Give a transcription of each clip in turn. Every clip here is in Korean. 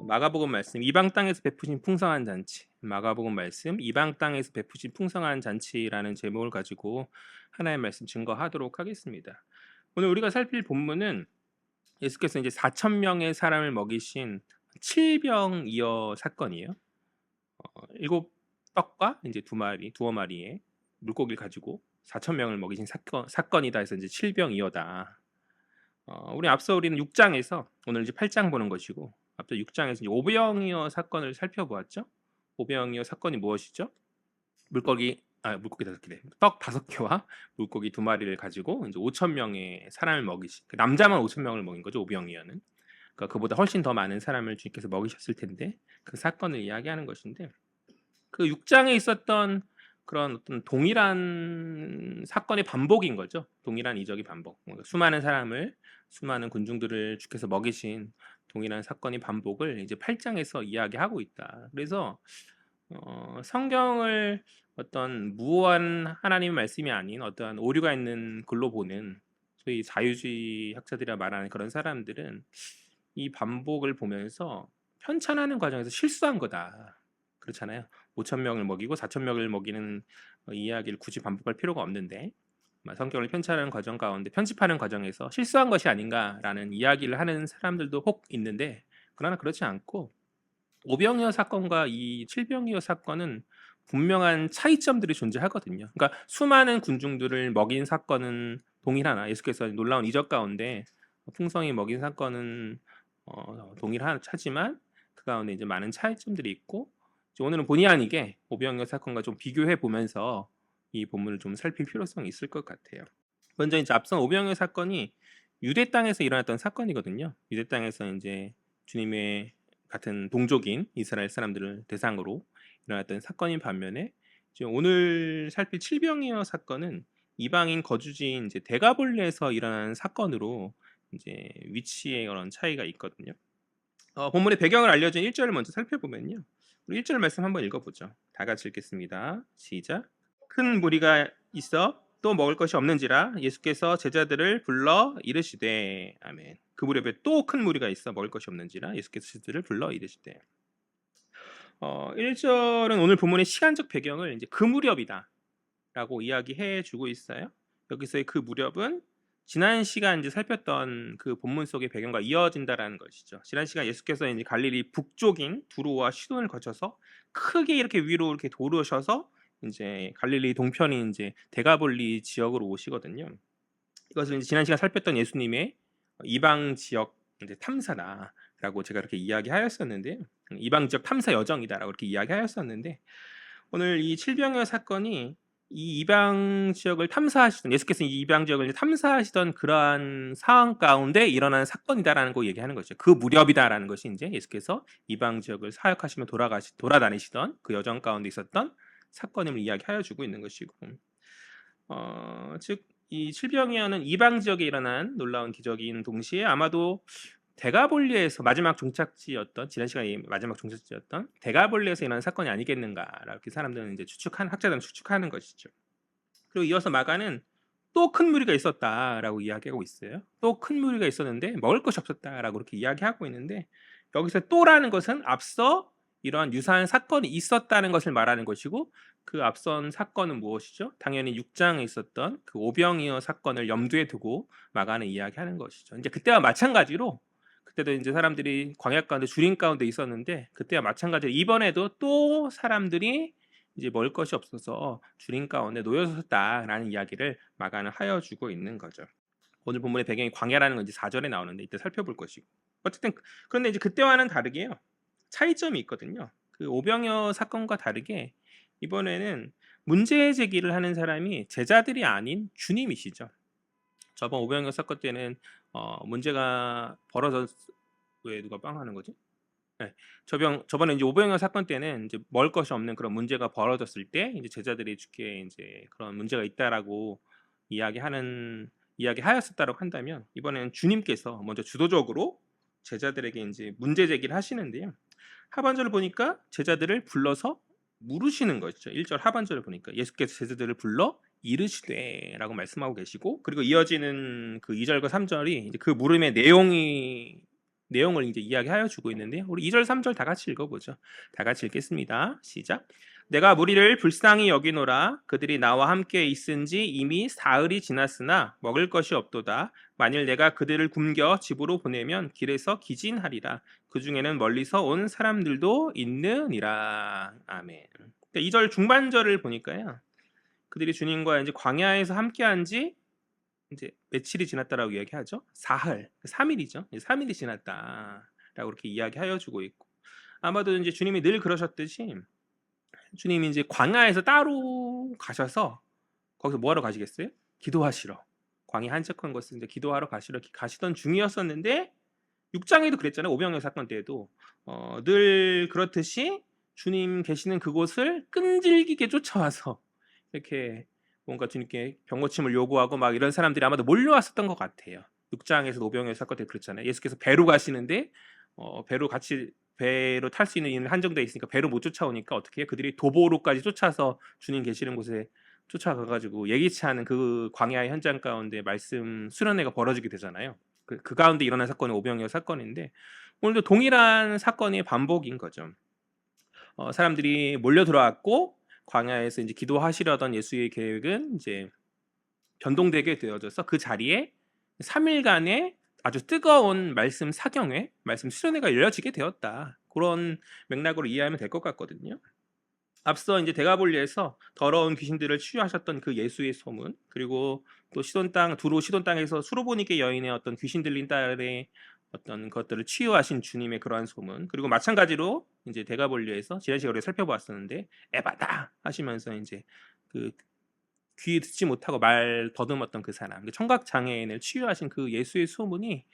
마가복음 말씀 이방 땅에서 베푸신 풍성한 잔치. 마가복음 말씀 이방 땅에서 베푸신 풍성한 잔치라는 제목을 가지고 하나의 말씀 증거하도록 하겠습니다. 오늘 우리가 살필 본문은 예수께서 이제 4천 명의 사람을 먹이신 칠병이어 사건이에요. 일곱 떡과 이제 두어 마리의 물고기를 가지고 4천 명을 먹이신 사건이다 해서 이제 칠병이어다. 우리 앞서 우리는 6장에서 오늘 이제 8장 보는 것이고 앞서 6장에서 이제 오병이어 사건을 살펴보았죠. 오병이어 사건이 무엇이죠? 물고기 5개, 떡 5개와 물고기 2마리를 가지고 이제 5천 명의 사람을 먹이신 남자만 5천 명을 먹인 거죠. 오병이어는. 그러니까 그보다 훨씬 더 많은 사람을 주님께서 먹이셨을 텐데 그 사건을 이야기하는 것인데 그 6장에 있었던 그런 어떤 동일한 사건의 반복인 거죠. 동일한 이적의 반복. 수많은 사람을 수많은 군중들을 주께서 먹이신 동일한 사건의 반복을 이제 8장에서 이야기하고 있다. 그래서 성경을 어떤 무한 하나님의 말씀이 아닌 어떠한 오류가 있는 글로 보는 소위 자유주의 학자들이라 말하는 그런 사람들은 이 반복을 보면서 편찬하는 과정에서 실수한 거다. 그렇잖아요. 5천 명을 먹이고 4천 명을 먹이는 이야기를 굳이 반복할 필요가 없는데 성경을 편찬하는 과정 가운데 편집하는 과정에서 실수한 것이 아닌가라는 이야기를 하는 사람들도 혹 있는데 그러나 그렇지 않고 오병이어 사건과 이 칠병이어 사건은 분명한 차이점들이 존재하거든요. 그러니까 수많은 군중들을 먹인 사건은 동일하나 예수께서 놀라운 이적 가운데 풍성히 먹인 사건은 동일하지만 그 가운데 이제 많은 차이점들이 있고 오늘은 본의 아니게 오병이어 사건과 좀 비교해 보면서 이 본문을 좀 살필 필요성이 있을 것 같아요. 먼저 이제 앞선 오병이어 사건이 유대 땅에서 일어났던 사건이거든요. 유대 땅에서 이제 주님의 같은 동족인 이스라엘 사람들을 대상으로 일어났던 사건인 반면에 이제 오늘 살필 칠병이어 사건은 이방인 거주지인 이제 데가볼리에서 일어난 사건으로 이제 위치에 그런 차이가 있거든요. 본문의 배경을 알려준 1절을 먼저 살펴보면요. 우리 1절 말씀 한번 읽어보죠. 다 같이 읽겠습니다. 시작. 큰 무리가 있어 또 먹을 것이 없는지라 예수께서 제자들을 불러 이르시되 아멘. 그 무렵에 또 큰 무리가 있어 먹을 것이 없는지라 예수께서 제자들을 불러 이르시되 1절은 오늘 본문의 시간적 배경을 이제 그 무렵이다 라고 이야기해 주고 있어요. 여기서의 그 무렵은 지난 시간 이제 살폈던 그 본문 속의 배경과 이어진다라는 것이죠. 지난 시간 예수께서 이제 갈릴리 북쪽인 두로와 시돈을 거쳐서 크게 이렇게 위로 이렇게 도르셔서 이제 갈릴리 동편인 이제 데가볼리 지역으로 오시거든요. 이것을 이제 지난 시간 살폈던 예수님의 이방 지역 이제 탐사다라고 제가 이렇게 이야기하였었는데 이방 지역 탐사 여정이다라고 이렇게 이야기하였었는데 오늘 이 칠병여 사건이 이 이방 지역을 탐사하시던 예수께서 이 이방 지역을 이제 탐사하시던 그러한 상황 가운데 일어난 사건이다라는 거 얘기하는 거죠. 그 무렵이다라는 것이 이제 예수께서 이방 지역을 사역하시며 돌아다니시던 그 여정 가운데 있었던 사건임을 이야기하여 주고 있는 것이고, 즉 이 칠병이어는 이방 지역에 일어난 놀라운 기적인 동시에 아마도 데가볼리에서 마지막 종착지였던 지난 시간에 마지막 종착지였던 데가볼리에서 일어난 사건이 아니겠는가라고 이렇게 사람들은 이제 학자들은 추측하는 것이죠. 그리고 이어서 마가는 또 큰 무리가 있었다라고 이야기하고 있어요. 또 큰 무리가 있었는데 먹을 것이 없었다라고 이렇게 이야기하고 있는데 여기서 또라는 것은 앞서 이러한 유사한 사건이 있었다는 것을 말하는 것이고 그 앞선 사건은 무엇이죠? 당연히 6장에 있었던 그 오병이어 사건을 염두에 두고 마가는 이야기하는 것이죠. 이제 그때와 마찬가지로 그때도 이제 사람들이 광야 가운데 주림 가운데 있었는데 그때와 마찬가지로 이번에도 또 사람들이 이제 먹을 것이 없어서 주림 가운데 놓여졌다라는 이야기를 마가는 하여 주고 있는 거죠. 오늘 본문의 배경이 광야라는 건 이제 4절에 나오는데 이때 살펴볼 것이고 어쨌든 그런데 이제 그때와는 다르게요. 차이점이 있거든요. 그 오병이어 사건과 다르게 이번에는 문제 제기를 하는 사람이 제자들이 아닌 주님이시죠. 저번 오병이어 사건 때는 문제가 벌어졌 왜 누가 빵 하는 거지? 네. 저번에 이제 오병이어 사건 때는 이제 먹을 것이 없는 그런 문제가 벌어졌을 때 이제 제자들이 주께 이제 그런 문제가 있다라고 이야기하였었다라고 한다면 이번에는 주님께서 먼저 주도적으로 제자들에게 이제 문제 제기를 하시는데요. 하반절을 보니까 제자들을 불러서 물으시는 것이죠. 1절 하반절을 보니까 예수께서 제자들을 불러 이르시되라고 말씀하고 계시고 그리고 이어지는 그 2절과 3절이 이제 그 물음의 내용이 내용을 이제 이야기하여 주고 있는데요. 우리 2절, 3절 다 같이 읽어보죠. 다 같이 읽겠습니다. 시작. 내가 무리를 불쌍히 여기노라. 그들이 나와 함께 있은지 이미 사흘이 지났으나 먹을 것이 없도다. 만일 내가 그들을 굶겨 집으로 보내면 길에서 기진하리라. 그 중에는 멀리서 온 사람들도 있느니라. 아멘. 2절 중반절을 보니까요. 그들이 주님과 이제 광야에서 함께한 지 이제 며칠이 지났다라고 이야기하죠. 사흘, 3일이죠. 3일이 지났다라고 이렇게 이야기하여 주고 있고, 아마도 이제 주님이 늘 그러셨듯이 주님이 이제 광야에서 따로 가셔서 거기서 뭐 하러 가시겠어요? 기도하시러. 광야 한적한 곳을 이제 기도하러 가시러 가시던 중이었었는데 6장에도 그랬잖아요. 오병이어 사건 때에도 늘 그렇듯이 주님 계시는 그곳을 끈질기게 쫓아와서 이렇게 뭔가 주님께 병고침을 요구하고 막 이런 사람들이 아마도 몰려왔었던 것 같아요. 6장에서 오병이어 사건 때 그랬잖아요. 예수께서 배로 가시는데 배로 탈 수 있는 인은 한정돼 있으니까 배로 못 쫓아오니까 어떻게 해요? 그들이 도보로까지 쫓아서 주님 계시는 곳에 쫓아가가지고 예기치 않은 그 광야의 현장 가운데 말씀 수련회가 벌어지게 되잖아요. 그 가운데 일어난 사건이 오병이어 사건인데 오늘도 동일한 사건의 반복인 거죠. 사람들이 몰려 들어왔고 광야에서 이제 기도하시려던 예수의 계획은 이제 변동되게 되어져서 그 자리에 3일간의 아주 뜨거운 말씀 사경회, 말씀 수련회가 열려지게 되었다. 그런 맥락으로 이해하면 될 것 같거든요. 앞서 이제 데가볼리에서 더러운 귀신들을 치유하셨던 그 예수의 소문, 그리고 또 두로 시돈 땅에서 수로보니게 여인의 어떤 귀신 들린 딸의 어떤 것들을 치유하신 주님의 그러한 소문, 그리고 마찬가지로 이제 데가볼리에서 지난 시간에 살펴보았었는데 에바다 하시면서 이제 그 귀 듣지 못하고 말 더듬었던 그 사람, 청각 장애인을 치유하신 그 예수의 소문이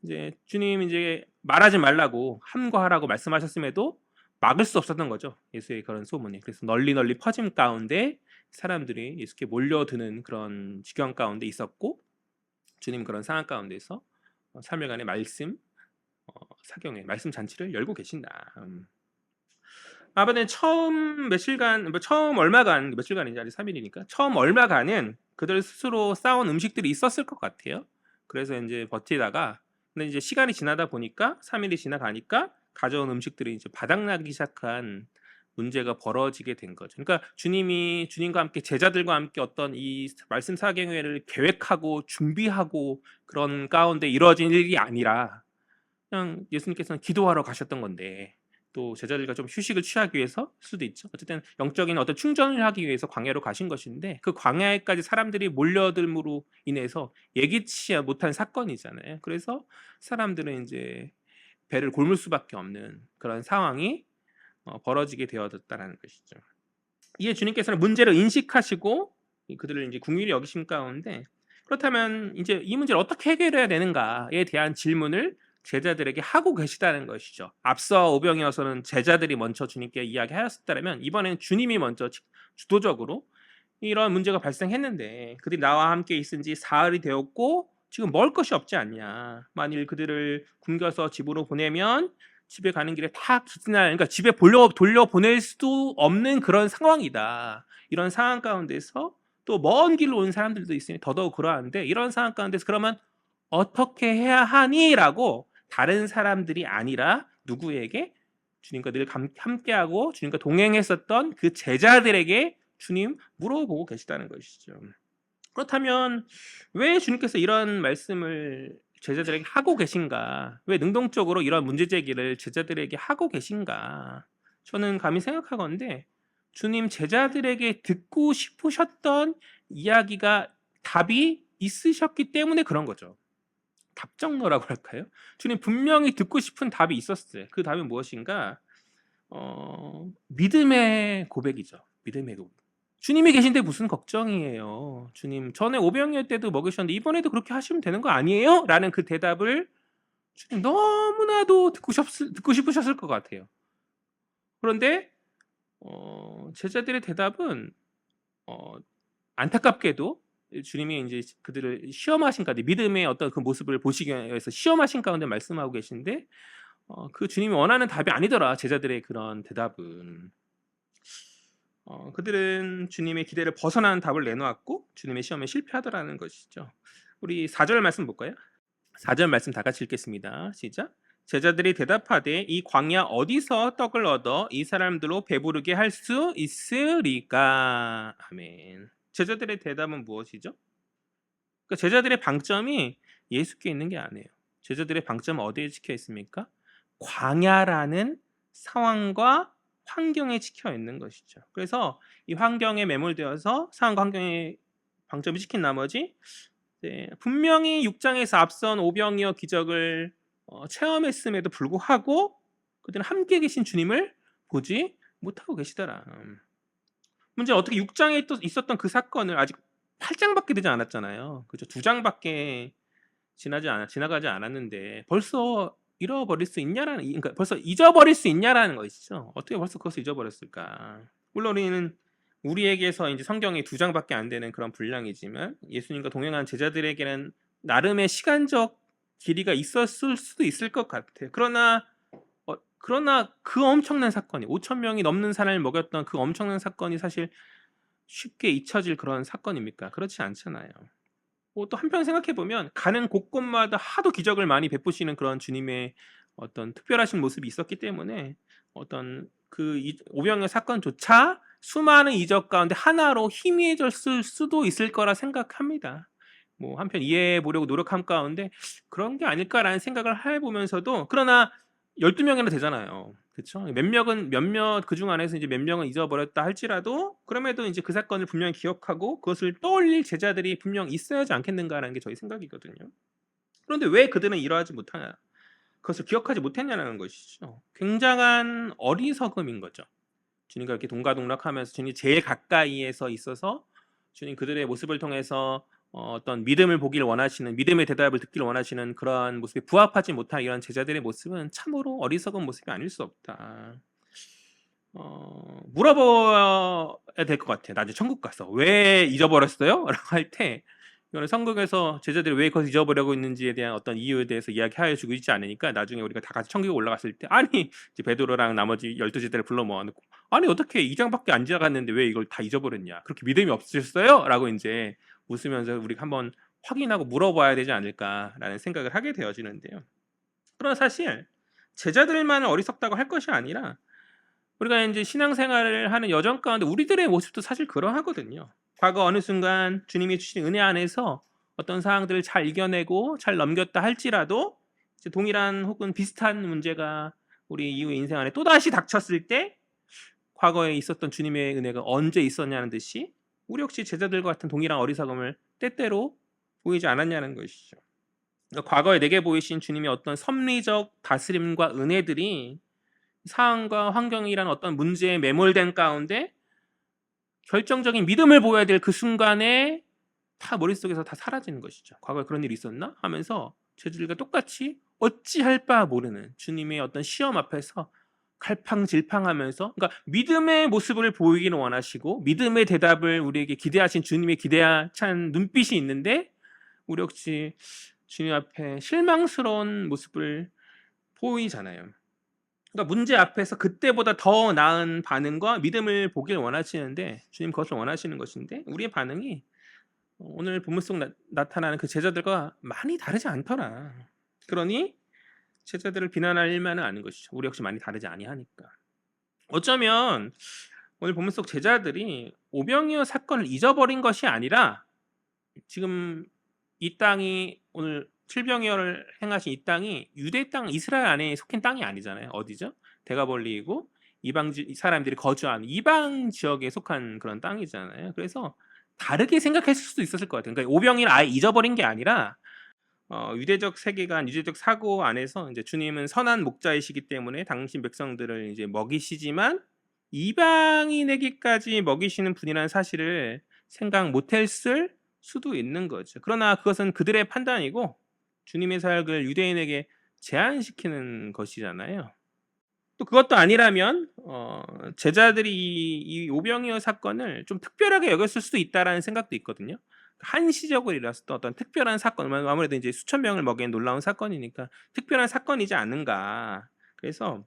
이제 주님 이제 말하지 말라고 함과하라고 말씀하셨음에도 막을 수 없었던 거죠. 예수의 그런 소문이. 그래서 널리 널리 퍼짐 가운데 사람들이 예수께 몰려드는 그런 지경 가운데 있었고, 주님 그런 상황 가운데서 3일간의 말씀 사경회 말씀 잔치를 열고 계신다. 아마도 처음 며칠간, 처음 얼마간, 며칠간인지 아직 3일이니까 처음 얼마간은 그들 스스로 쌓은 음식들이 있었을 것 같아요. 그래서 이제 버티다가, 근데 이제 시간이 지나다 보니까 3일이 지나가니까 가져온 음식들이 이제 바닥나기 시작한 문제가 벌어지게 된 거죠. 그러니까 주님과 함께 제자들과 함께 어떤 이 말씀 사경회를 계획하고 준비하고 그런 가운데 이루어진 일이 아니라 그냥 예수님께서는 기도하러 가셨던 건데, 또 제자들과 좀 휴식을 취하기 위해서 수도 있죠. 어쨌든 영적인 어떤 충전을 하기 위해서 광야로 가신 것인데, 그 광야에까지 사람들이 몰려들므로 인해서 예기치 못한 사건이잖아요. 그래서 사람들은 이제 배를 곪을 수밖에 없는 그런 상황이 벌어지게 되어졌다는 것이죠. 이에 주님께서는 문제를 인식하시고 그들을 이제 궁휼히 여기심 가운데, 그렇다면 이제 이 문제를 어떻게 해결해야 되는가에 대한 질문을 제자들에게 하고 계시다는 것이죠. 앞서 오병이어서는 제자들이 먼저 주님께 이야기하였었다면, 이번에는 주님이 먼저 주도적으로 이런 문제가 발생했는데 그들이 나와 함께 있은 지 사흘이 되었고 지금 먹을 것이 없지 않냐. 만일 그들을 굶겨서 집으로 보내면 집에 가는 길에 다 기진할, 그러니까 집에 돌려 보낼 수도 없는 그런 상황이다. 이런 상황 가운데서 또 먼 길로 온 사람들도 있으니 더더욱 그러한데, 이런 상황 가운데서 그러면 어떻게 해야 하니라고 다른 사람들이 아니라 누구에게? 주님과 늘 함께하고 주님과 동행했었던 그 제자들에게 주님 물어보고 계시다는 것이죠. 그렇다면 왜 주님께서 이런 말씀을 제자들에게 하고 계신가? 왜 능동적으로 이런 문제 제기를 제자들에게 하고 계신가? 저는 감히 생각하건대 주님 제자들에게 듣고 싶으셨던 이야기가 답이 있으셨기 때문에 그런 거죠. 답정너라고 할까요? 주님 분명히 듣고 싶은 답이 있었어요. 그 답이 무엇인가? 믿음의 고백이죠. 믿음의 고백. 주님이 계신데 무슨 걱정이에요. 주님 전에 오병이어 때도 먹으셨는데 이번에도 그렇게 하시면 되는 거 아니에요? 라는 그 대답을 주님 너무나도 듣고 싶으셨을 것 같아요. 그런데 제자들의 대답은 안타깝게도 주님이 이제 그들을 시험하신 가운데, 믿음의 어떤 그 모습을 보시기 위해서 시험하신 가운데 말씀하고 계신데 그 주님이 원하는 답이 아니더라. 제자들의 그런 대답은. 그들은 주님의 기대를 벗어나는 답을 내놓았고 주님의 시험에 실패하더라는 것이죠. 우리 4절 말씀 볼까요? 4절 말씀 다 같이 읽겠습니다. 시작. 제자들이 대답하되 이 광야 어디서 떡을 얻어 이 사람들로 배부르게 할 수 있으리까? 아멘. 제자들의 대답은 무엇이죠? 그러니까 제자들의 방점이 예수께 있는 게 아니에요. 제자들의 방점은 어디에 찍혀 있습니까? 광야라는 상황과 환경에 찍혀 있는 것이죠. 그래서 이 환경에 매몰되어서 상황과 환경에 방점이 찍힌 나머지 분명히 6장에서 앞선 오병이어 기적을 체험했음에도 불구하고 그들은 함께 계신 주님을 보지 못하고 계시더라. 문제 어떻게 6장에 또 있었던 그 사건을 아직 8장밖에 되지 않았잖아요. 그죠? 2장밖에 지나가지 않았는데 벌써 잃어버릴 수 있냐라는, 그러니까 벌써 잊어버릴 수 있냐라는 것이죠. 어떻게 벌써 그것을 잊어버렸을까? 물론 우리에게서 이제 성경이 2장밖에 안 되는 그런 분량이지만 예수님과 동행한 제자들에게는 나름의 시간적 길이가 있었을 수도 있을 것 같아요. 그러나 그 엄청난 사건이 5천 명이 넘는 사람을 먹였던 그 엄청난 사건이 사실 쉽게 잊혀질 그런 사건입니까? 그렇지 않잖아요. 또 한편 생각해 보면 가는 곳곳마다 하도 기적을 많이 베푸시는 그런 주님의 어떤 특별하신 모습이 있었기 때문에 어떤 오병이어 사건조차 수많은 이적 가운데 하나로 희미해졌을 수도 있을 거라 생각합니다. 뭐 한편 이해해 보려고 노력한 가운데 그런 게 아닐까라는 생각을 해보면서도, 그러나 12명이나 되잖아요. 그렇죠? 몇몇 그 중 안에서 이제 몇 명은 잊어버렸다 할지라도 그럼에도 이제 그 사건을 분명히 기억하고 그것을 떠올릴 제자들이 분명 있어야 하지 않겠는가라는 게 저희 생각이거든요. 그런데 왜 그들은 이러하지 못하냐? 그것을 기억하지 못했냐는 것이죠. 굉장한 어리석음인 거죠. 주님과 이렇게 동가동락하면서 주님이 제일 가까이에서 있어서 주님 그들의 모습을 통해서 어떤 믿음을 보길 원하시는, 믿음의 대답을 듣길 원하시는 그러한 모습에 부합하지 못한 이런 제자들의 모습은 참으로 어리석은 모습이 아닐 수 없다. 물어봐야 될 것 같아. 나중에 천국 가서 왜 잊어버렸어요? 라고 할 때 이거는 성경에서 제자들이 왜 그것을 잊어버리고 있는지에 대한 어떤 이유에 대해서 이야기하여 주고 있지 않으니까 나중에 우리가 다 같이 천국에 올라갔을 때, 아니 이제 베드로랑 나머지 12제자를 불러 모아놓고 아니 어떻게 2장밖에 안 지나갔는데 왜 이걸 다 잊어버렸냐, 그렇게 믿음이 없으셨어요? 라고 이제 웃으면서 우리가 한번 확인하고 물어봐야 되지 않을까라는 생각을 하게 되어지는데요. 그러나 사실 제자들만 어리석다고 할 것이 아니라 우리가 이제 신앙생활을 하는 여정 가운데 우리들의 모습도 사실 그러하거든요. 과거 어느 순간 주님이 주신 은혜 안에서 어떤 상황들을 잘 이겨내고 잘 넘겼다 할지라도 이제 동일한 혹은 비슷한 문제가 우리 이후의 인생 안에 또다시 닥쳤을 때 과거에 있었던 주님의 은혜가 언제 있었냐는 듯이 우리 역시 제자들과 같은 동일한 어리석음을 때때로 보이지 않았냐는 것이죠. 그러니까 과거에 내게 보이신 주님의 어떤 섭리적 다스림과 은혜들이 상황과 환경이란 어떤 문제에 매몰된 가운데 결정적인 믿음을 보여야 될 그 순간에 다 머릿속에서 다 사라지는 것이죠. 과거에 그런 일이 있었나? 하면서 제자들과 똑같이 어찌할 바 모르는 주님의 어떤 시험 앞에서 갈팡질팡하면서, 그러니까 믿음의 모습을 보이기는 원하시고 믿음의 대답을 우리에게 기대하신 주님의 기대찬 눈빛이 있는데 우리 역시 주님 앞에 실망스러운 모습을 보이잖아요. 그러니까 문제 앞에서 그때보다 더 나은 반응과 믿음을 보길 원하시는데, 주님 그것을 원하시는 것인데 우리의 반응이 오늘 본문 속 나타나는 그 제자들과 많이 다르지 않더라. 그러니 제자들을 비난할 일만은 아닌 것이죠. 우리 역시 많이 다르지 아니하니까. 어쩌면 오늘 본문 속 제자들이 오병이어 사건을 잊어버린 것이 아니라 지금 이 땅이, 오늘 칠병이어를 행하신 이 땅이 유대 땅, 이스라엘 안에 속한 땅이 아니잖아요. 어디죠? 대가벌리이고 이방 사람들이 거주하는 이방 지역에 속한 그런 땅이잖아요. 그래서 다르게 생각했을 수도 있었을 것 같아요. 그러니까 오병이어를 아예 잊어버린 게 아니라 유대적 세계관, 유대적 사고 안에서 이제 주님은 선한 목자이시기 때문에 당신 백성들을 이제 먹이시지만 이방인에게까지 먹이시는 분이라는 사실을 생각 못했을 수도 있는 거죠. 그러나 그것은 그들의 판단이고 주님의 사역을 유대인에게 제한시키는 것이잖아요. 또 그것도 아니라면 제자들이 이 오병이어 사건을 좀 특별하게 여겼을 수도 있다라는 생각도 있거든요. 한시적으로 일어났던 어떤 특별한 사건, 아무래도 이제 수천 명을 먹인 놀라운 사건이니까 특별한 사건이지 않는가. 그래서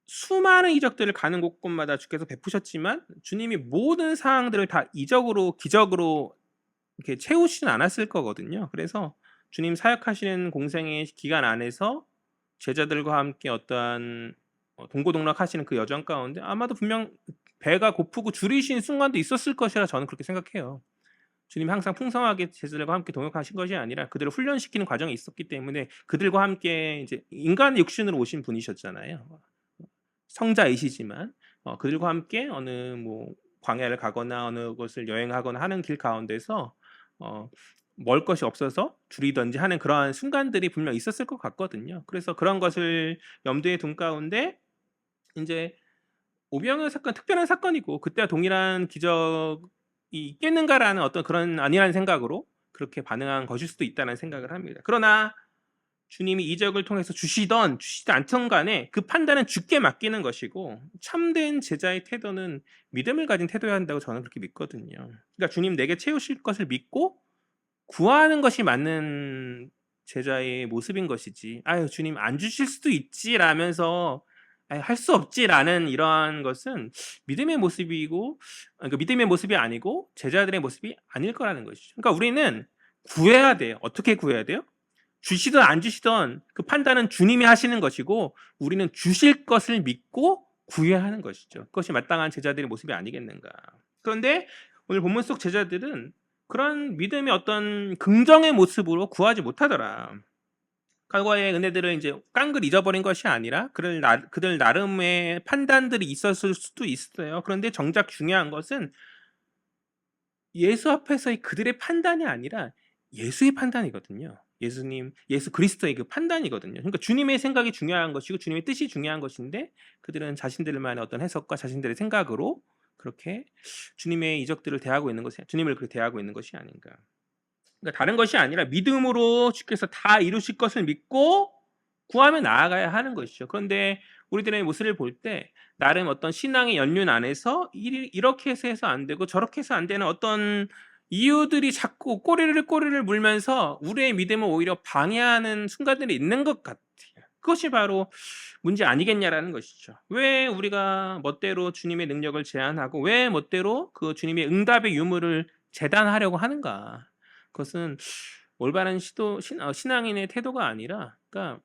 수많은 이적들을 가는 곳곳마다 주께서 베푸셨지만 주님이 모든 상황들을 다 이적으로, 기적으로 이렇게 채우지는 않았을 거거든요. 그래서 주님 사역하시는 공생의 기간 안에서 제자들과 함께 어떠한 동고동락하시는 그 여정 가운데 아마도 분명 배가 고프고 줄이신 순간도 있었을 것이라 저는 그렇게 생각해요. 주님이 항상 풍성하게 제자들과 함께 동역하신 것이 아니라 그들을 훈련시키는 과정이 있었기 때문에 그들과 함께 이제 인간 육신으로 오신 분이셨잖아요. 성자이시지만 그들과 함께 어느 뭐 광야를 가거나 어느 곳을 여행하거나 하는 길 가운데서 먹을 것이 없어서 줄이든지 하는 그러한 순간들이 분명 있었을 것 같거든요. 그래서 그런 것을 염두에 둔 가운데 인제 오병이어 사건 특별한 사건이고 그때와 동일한 기적이 있겠는가라는 어떤 그런 안일한 생각으로 그렇게 반응한 것일 수도 있다는 생각을 합니다. 그러나 주님이 이적을 통해서 주시든 주시지 않든 간에 그 판단은 주께 맡기는 것이고 참된 제자의 태도는 믿음을 가진 태도여야 한다고 저는 그렇게 믿거든요. 그러니까 주님 내게 채우실 것을 믿고 구하는 것이 맞는 제자의 모습인 것이지 "아유 주님 안 주실 수도 있지."라면서 "아유 할 수 없지."라는 이러한 것은 믿음의 모습이고 그러니까 믿음의 모습이 아니고 제자들의 모습이 아닐 거라는 것이죠. 그러니까 우리는 구해야 돼요. 어떻게 구해야 돼요? 주시든 안 주시든 그 판단은 주님이 하시는 것이고 우리는 주실 것을 믿고 구해야 하는 것이죠. 그것이 마땅한 제자들의 모습이 아니겠는가. 그런데 오늘 본문 속 제자들은 그런 믿음의 어떤 긍정의 모습으로 구하지 못하더라. 과거의 은혜들을 이제 깡글 잊어버린 것이 아니라 그들 나름의 판단들이 있었을 수도 있어요. 그런데 정작 중요한 것은 예수 앞에서의 그들의 판단이 아니라 예수의 판단이거든요. 예수 그리스도의 그 판단이거든요. 그러니까 주님의 생각이 중요한 것이고 주님의 뜻이 중요한 것인데 그들은 자신들만의 어떤 해석과 자신들의 생각으로 그렇게 주님의 이적들을 대하고 있는 것이 주님을 그렇게 대하고 있는 것이 아닌가. 그러니까 다른 것이 아니라 믿음으로 주께서 다 이루실 것을 믿고 구하며 나아가야 하는 것이죠. 그런데 우리들의 모습을 볼 때 나름 어떤 신앙의 연륜 안에서 이렇게 해서 안 되고 저렇게 해서 안 되는 어떤 이유들이 자꾸 꼬리를 물면서 우리의 믿음을 오히려 방해하는 순간들이 있는 것 같아요. 그것이 바로 문제 아니겠냐라는 것이죠. 왜 우리가 멋대로 주님의 능력을 제한하고 왜 멋대로 그 주님의 응답의 유무를 재단하려고 하는가? 그것은 올바른 신앙인의 태도가 아니라 그러니까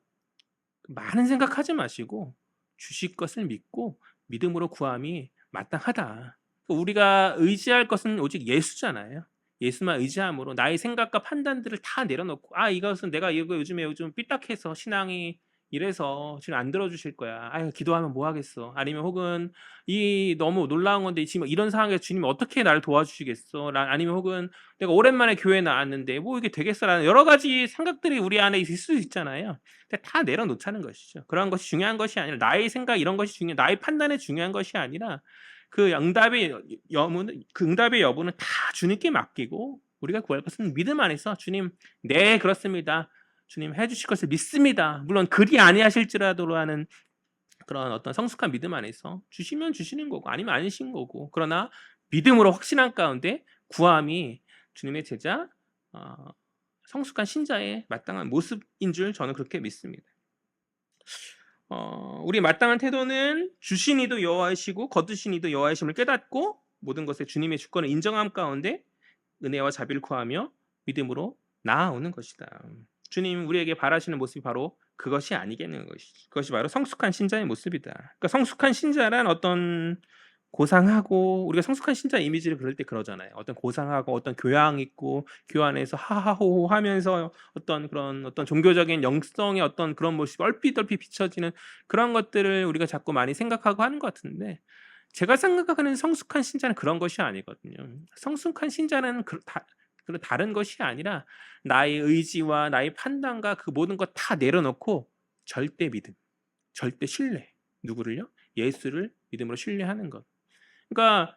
많은 생각하지 마시고 주실 것을 믿고 믿음으로 구함이 마땅하다. 우리가 의지할 것은 오직 예수잖아요. 예수만 의지함으로 나의 생각과 판단들을 다 내려놓고 이것은 내가 이거 요즘 삐딱해서 신앙이 이래서 지금 안 들어주실 거야. 아유 기도하면 뭐 하겠어. 아니면 혹은 이 너무 놀라운 건데 지금 이런 상황에서 주님이 어떻게 나를 도와주시겠어. 아니면 혹은 내가 오랜만에 교회에 나왔는데 뭐 이게 되겠어라는 여러 가지 생각들이 우리 안에 있을 수 있잖아요. 근데 다 내려놓자는 것이죠. 그러한 것이 중요한 것이 아니라 나의 생각 이런 것이 나의 판단이 중요한 것이 아니라 그 응답의 여부는 다 주님께 맡기고 우리가 구할 것은 믿음 안에서 주님 네 그렇습니다. 주님 해 주실 것을 믿습니다. 물론 그리 아니하실지라도 하는 그런 어떤 성숙한 믿음 안에서 주시면 주시는 거고 아니면 아니신 거고 그러나 믿음으로 확신한 가운데 구함이 주님의 제자 성숙한 신자의 마땅한 모습인 줄 저는 그렇게 믿습니다. 우리 마땅한 태도는 주신 이도 여호와이시고 거두신 이도 여호와이심을 깨닫고 모든 것에 주님의 주권을 인정함 가운데 은혜와 자비를 구하며 믿음으로 나아오는 것이다. 주님 우리에게 바라시는 모습이 바로 그것이 아니겠는 것이지. 그것이 바로 성숙한 신자의 모습이다. 그러니까 성숙한 신자란 어떤 고상하고 우리가 성숙한 신자 이미지를 그릴 때 그러잖아요. 어떤 고상하고 어떤 교양 있고 교회 안에서 하하호호 하면서 어떤 그런 어떤 종교적인 영성의 어떤 그런 모습이 얼핏 비춰지는 그런 것들을 우리가 자꾸 많이 생각하고 하는 것 같은데 제가 생각하는 성숙한 신자는 그런 것이 아니거든요. 성숙한 신자는 다른 것이 아니라 나의 의지와 나의 판단과 그 모든 것 다 내려놓고 절대 믿음, 절대 신뢰. 누구를요? 예수를 믿음으로 신뢰하는 것. 그러니까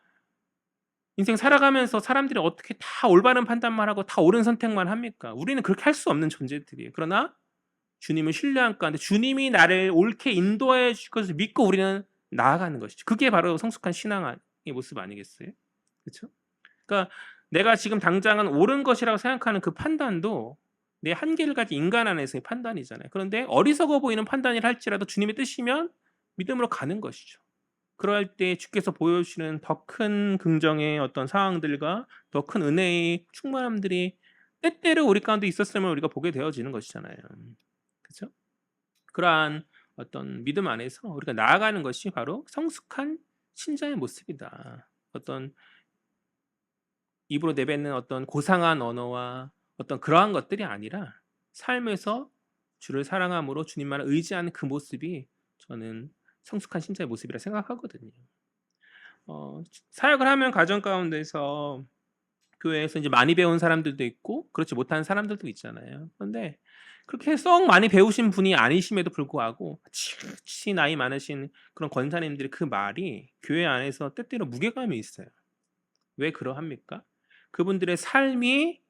인생 살아가면서 사람들이 어떻게 다 올바른 판단만 하고 다 옳은 선택만 합니까? 우리는 그렇게 할 수 없는 존재들이에요. 그러나 주님을 신뢰한 가운데 주님이 나를 옳게 인도해 주실 것을 믿고 우리는 나아가는 것이죠. 그게 바로 성숙한 신앙의 모습 아니겠어요? 그렇죠? 그러니까 내가 지금 당장은 옳은 것이라고 생각하는 그 판단도 내 한계를 가진 인간 안에서의 판단이잖아요. 그런데 어리석어 보이는 판단이라 할지라도 주님의 뜻이면 믿음으로 가는 것이죠. 그럴 때 주께서 보여주시는 더 큰 긍정의 어떤 상황들과 더 큰 은혜의 충만함들이 때때로 우리 가운데 있었음을 우리가 보게 되어지는 것이잖아요. 그죠? 그러한 어떤 믿음 안에서 우리가 나아가는 것이 바로 성숙한 신자의 모습이다. 어떤 입으로 내뱉는 어떤 고상한 언어와 어떤 그러한 것들이 아니라 삶에서 주를 사랑함으로 주님만을 의지하는 그 모습이 저는 성숙한 신자의 모습이라 생각하거든요. 사역을 하면 가정 가운데서 교회에서 이제 많이 배운 사람들도 있고 그렇지 못한 사람들도 있잖아요. 그런데 그렇게 썩 많이 배우신 분이 아니심에도 불구하고 지극히 나이 많으신 그런 권사님들의 그 말이 교회 안에서 때때로 무게감이 있어요. 왜 그러합니까? 그분들의 삶이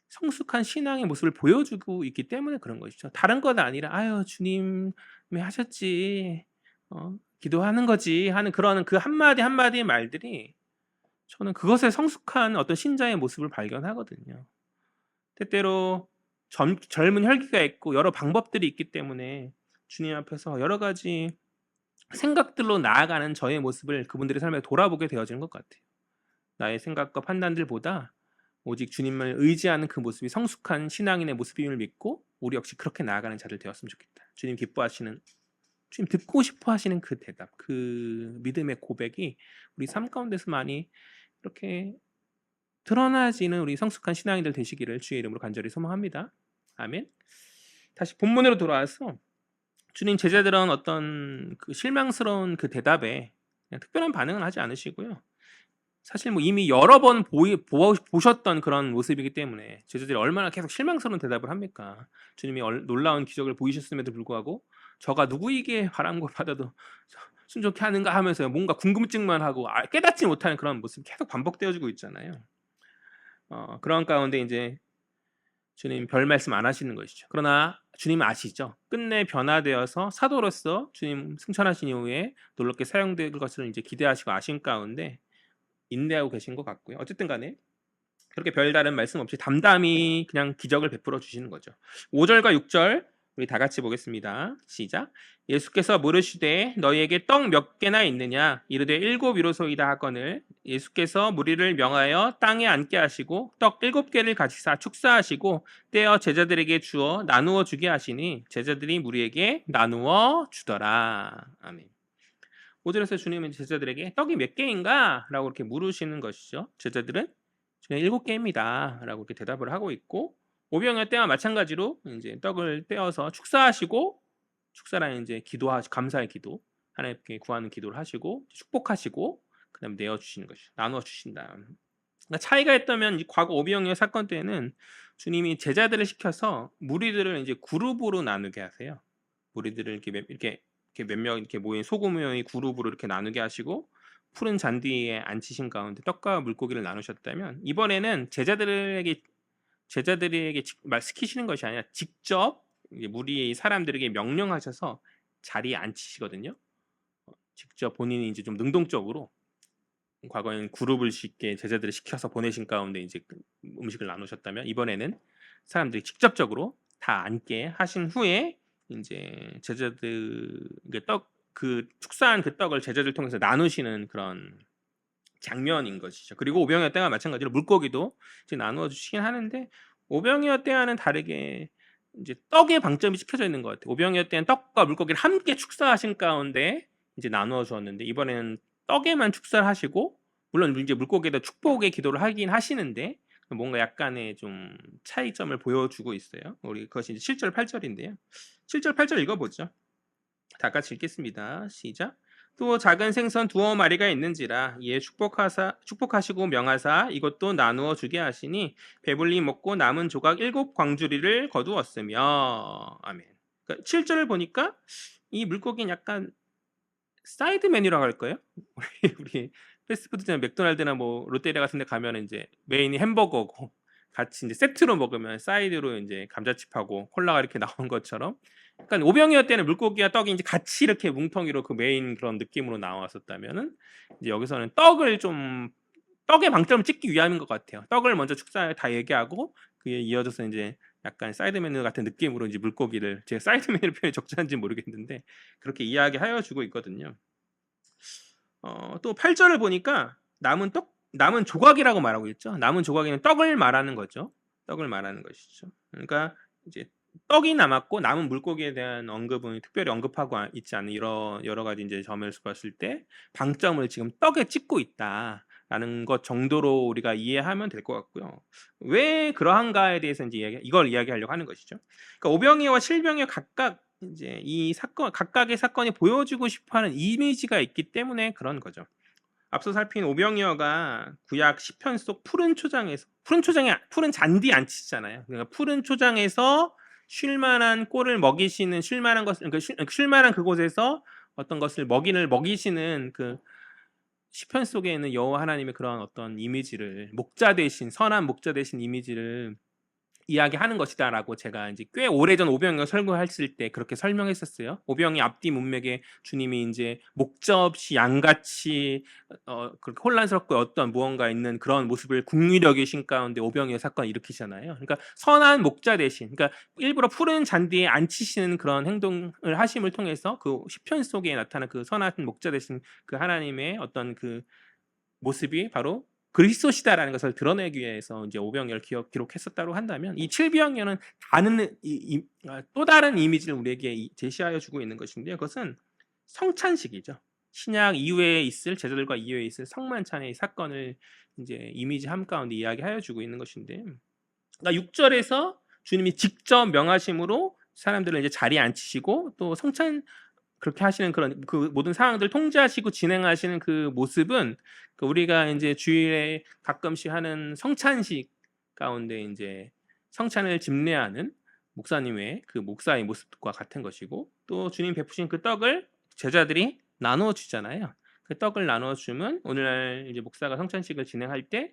성숙한 신앙의 모습을 보여주고 있기 때문에 그런 것이죠. 다른 것 아니라 "아유 주님이 하셨지. 기도하는 거지." 하는 그런 그 한마디 한마디의 말들이 저는 그것에 성숙한 어떤 신자의 모습을 발견하거든요. 때때로 젊은 혈기가 있고 여러 방법들이 있기 때문에 주님 앞에서 여러 가지 생각들로 나아가는 저의 모습을 그분들의 삶에 돌아보게 되어지는 것 같아요. 나의 생각과 판단들보다 오직 주님을 의지하는 그 모습이 성숙한 신앙인의 모습임을 믿고 우리 역시 그렇게 나아가는 자들 되었으면 좋겠다. 주님 기뻐하시는, 주님 듣고 싶어 하시는 그 대답, 그 믿음의 고백이 우리 삶 가운데서 많이 이렇게 드러나지는 우리 성숙한 신앙인들 되시기를 주의 이름으로 간절히 소망합니다. 아멘. 다시 본문으로 돌아와서 주님 제자들은 어떤 그 실망스러운 그 대답에 그냥 특별한 반응은 하지 않으시고요. 사실 뭐 이미 여러 번 보셨던 그런 모습이기 때문에 제자들이 얼마나 계속 실망스러운 대답을 합니까? 주님이 놀라운 기적을 보이셨음에도 불구하고 저가 누구에게 바람과 받아도 순종케 하는가 하면서 뭔가 궁금증만 하고 깨닫지 못하는 그런 모습이 계속 반복되어지고 있잖아요. 그런 가운데 이제 주님 별 말씀 안 하시는 것이죠. 그러나 주님은 아시죠. 끝내 변화되어서 사도로서 주님 승천하신 이후에 놀랍게 사용될 것을 이제 기대하시고 아신 가운데 인내하고 계신 것 같고요. 어쨌든 간에 그렇게 별다른 말씀 없이 담담히 그냥 기적을 베풀어 주시는 거죠. 5절과 6절 우리 다 같이 보겠습니다. 시작. 예수께서 물으시되 너희에게 떡 몇 개나 있느냐 이르되 7이로소이다 하거늘 예수께서 무리를 명하여 땅에 앉게 하시고 떡 7개를 가지사 축사하시고 떼어 제자들에게 주어 나누어 주게 하시니 제자들이 무리에게 나누어 주더라. 아멘. 5절에서 주님은 제자들에게 떡이 몇 개인가? 라고 이렇게 물으시는 것이죠. 제자들은 주님 7개입니다. 라고 이렇게 대답을 하고 있고 오병이어 때와 마찬가지로 이제 떡을 떼어서 축사하시고 축사라는 이제 기도하시 감사의 기도 하나님께 구하는 기도를 하시고 축복하시고 그다음에 내어 주시는 것이죠. 나누어 주신다. 그러니까 차이가 있다면 이 과거 오병이어 사건 때는 주님이 제자들을 시켜서 무리들을 이제 그룹으로 나누게 하세요. 무리들을 이렇게 몇 명 이렇게 모인 소규모의 그룹으로 이렇게 나누게 하시고 푸른 잔디에 앉히신 가운데 떡과 물고기를 나누셨다면 이번에는 제자들에게 말 시키시는 것이 아니라 직접 무리의 사람들에게 명령하셔서 자리에 앉히시거든요. 직접 본인이 이제 좀 능동적으로 과거에는 그룹을 쉽게 제자들을 시켜서 보내신 가운데 이제 음식을 나누셨다면 이번에는 사람들이 직접적으로 다 앉게 하신 후에 이제 제자들 그 축사한 그 떡을 제자들 통해서 나누시는 그런 장면인 것이죠. 그리고 오병이어 때와 마찬가지로 물고기도 이제 나누어 주시긴 하는데 오병이어 때와는 다르게 이제 떡의 방점이 찍혀져 있는 것 같아요. 오병이어 때는 떡과 물고기를 함께 축사하신 가운데 이제 나누어 주었는데 이번에는 떡에만 축사를 하시고 물론 이제 물고기에다 축복의 기도를 하긴 하시는데 뭔가 약간의 좀 차이점을 보여주고 있어요. 우리 그것이 이제 7절 8절인데요. 7절 8절 읽어보죠. 다 같이 읽겠습니다. 시작. 또 작은 생선 2마리가 있는지라 이에 축복하시고 명하사 이것도 나누어 주게 하시니 배불리 먹고 남은 조각 7광주리를 거두었으며 아멘. 그러니까 7절을 보니까 이 물고기는 약간 사이드 메뉴라고 할까요? 우리 패스트푸드점 맥도날드나 뭐 롯데리아 같은 데 가면 이제 메인이 햄버거고 같이 이제 세트로 먹으면 사이드로 이제 감자칩하고 콜라가 이렇게 나온 것처럼 약간 오병이어 때는 물고기와 떡이 이제 같이 이렇게 뭉텅이로 그 메인 그런 느낌으로 나왔었다면은 이제 여기서는 떡의 방점을 찍기 위함인 것 같아요. 떡을 먼저 축사에 다 얘기하고 그에 이어져서 이제 약간 사이드 메뉴 같은 느낌으로 이제 물고기를 제가 사이드 메뉴 표현이 적절한지 모르겠는데 그렇게 이야기하여 주고 있거든요. 또 8 절을 보니까 남은 조각이라고 말하고 있죠. 남은 조각에는 떡을 말하는 거죠. 떡을 말하는 것이죠. 그러니까 이제 떡이 남았고 남은 물고기에 대한 언급은 특별히 언급하고 있지 않은 이런 여러 가지 인제 점에서 봤을 때 방점을 지금 떡에 찍고 있다라는 것 정도로 우리가 이해하면 될 것 같고요. 왜 그러한가에 대해서 인제 이걸 이야기하려고 하는 것이죠. 그러니까 오병이어와 칠병이어 각각 인제 이 사건 각각의 사건이 보여주고 싶어 하는 이미지가 있기 때문에 그런 거죠. 앞서 살핀 오병이어가 구약 10편 속 푸른 잔디 안치잖아요. 그러니까 푸른 초장에서 쉴 만한 꼴을 먹이시는 쉴 만한 것을 그러니까 쉴 만한 그곳에서 어떤 것을 먹이시는 그 시편 속에 있는 여호와 하나님의 그런 어떤 이미지를 목자 대신 선한 목자 대신 이미지를 이야기하는 것이다라고 제가 인제 꽤 오래전 오병이어 설교했을 때 그렇게 설명했었어요. 오병이 앞뒤 문맥에 주님이 인제 목자 없이 양같이 그렇게 혼란스럽고 어떤 무언가 있는 그런 모습을 국률여 계신 가운데 오병이어 사건을 일으키잖아요. 그러니까 선한 목자 대신 그러니까 일부러 푸른 잔디에 앉히시는 그런 행동을 하심을 통해서 그 시편 속에 나타난 그 선한 목자 대신 그 하나님의 어떤 그 모습이 바로 그리스도시다라는 것을 드러내기 위해서 이제 오병이어를 기록했었다고 한다면 이 칠병이어는 또 다른 이미지를 우리에게 제시하여 주고 있는 것인데요. 그것은 성찬식이죠. 신약 이후에 있을 제자들과 이후에 있을 성만찬의 사건을 이제 이미지함 가운데 이야기하여 주고 있는 것인데, 그러니까 6절에서 주님이 직접 명하심으로 사람들을 이제 자리에 앉히시고 또 성찬 그렇게 하시는 그런 그 모든 상황들을 통제하시고 진행하시는 그 모습은 그 우리가 인제 주일에 가끔씩 하는 성찬식 가운데 인제 성찬을 집례하는 목사님의 그 목사의 모습과 같은 것이고, 또 주님 베푸신 그 떡을 제자들이 나누어 주잖아요. 그 떡을 나누어 주면 오늘날 이제 목사가 성찬식을 진행할 때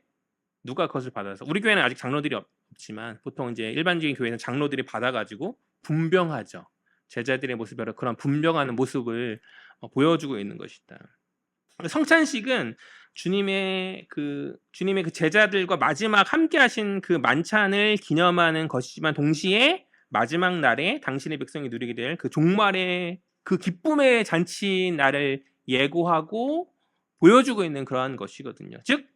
누가 그것을 받아서, 우리 교회는 아직 장로들이 없지만 보통 이제 일반적인 교회는 장로들이 받아 가지고 분병하죠. 제자들의 모습이 바로 그런 분병하는 모습을 보여주고 있는 것이다. 성찬식은 주님의 그 제자들과 마지막 함께 하신 그 만찬을 기념하는 것이지만 동시에 마지막 날에 당신의 백성이 누리게 될 그 종말의 그 기쁨의 잔치 날을 예고하고 보여주고 있는 그러한 것이거든요. 즉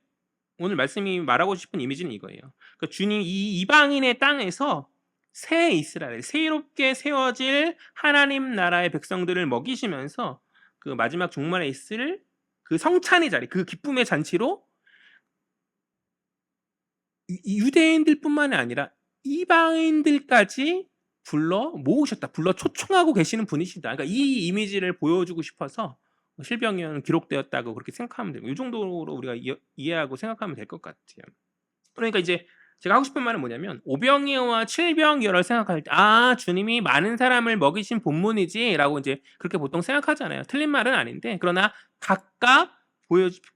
오늘 말씀이 말하고 싶은 이미지는 이거예요. 그러니까 주님 이 이방인의 땅에서 새 이스라엘, 새롭게 세워질 하나님 나라의 백성들을 먹이시면서 그 마지막 종말에 있을 그 성찬의 자리, 그 기쁨의 잔치로 유대인들뿐만이 아니라 이방인들까지 불러 모으셨다. 불러 초청하고 계시는 분이시다. 그러니까 이 이미지를 보여주고 싶어서 실병이어는 기록되었다고 그렇게 생각하면 돼요. 이 정도로 우리가 이해하고 생각하면 될 것 같아요. 그러니까 이제 제가 하고 싶은 말은 뭐냐면 오병이어와 칠병이어를 생각할 때 '아 주님이 많은 사람을 먹이신 본문이지.'라고 이제 그렇게 보통 생각하잖아요. 틀린 말은 아닌데, 그러나 각각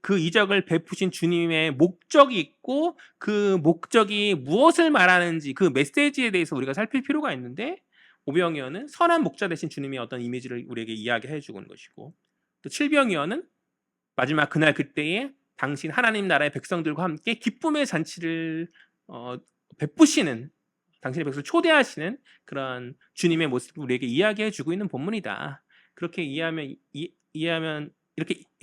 그 이적을 베푸신 주님의 목적이 있고 그 목적이 무엇을 말하는지 그 메시지에 대해서 우리가 살필 필요가 있는데, 오병이어는 선한 목자 대신 주님의 어떤 이미지를 우리에게 이야기해 주는 것이고, 또 칠병이어는 마지막 그날 그때에 당신 하나님 나라의 백성들과 함께 기쁨의 잔치를 베푸시는, 당신의 백성을 초대하시는 그런 주님의 모습을 우리에게 이야기해 주고 있는 본문이다. 그렇게 이해하면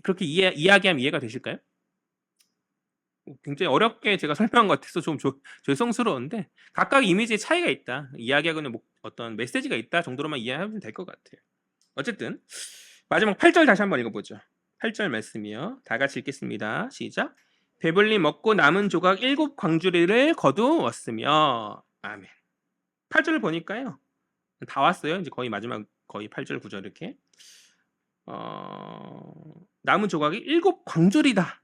그렇게 이야기하면 이해가 되실까요? 굉장히 어렵게 제가 설명한 것 같아서 좀 죄송스러운데 각각 이미지의 차이가 있다. 이야기하고 있는 어떤 메시지가 있다 정도로만 이해하면 될 것 같아요. 어쨌든 마지막 8절 다시 한번 읽어보죠. 8절 말씀이요. 다 같이 읽겠습니다. 시작. 배불리 먹고 남은 조각 7 광주리를 거두었으며. 아멘. 8절을 보니까요. 다 왔어요. 이제 거의 마지막 거의 8절 9절 이렇게. 남은 조각이 7 광주리다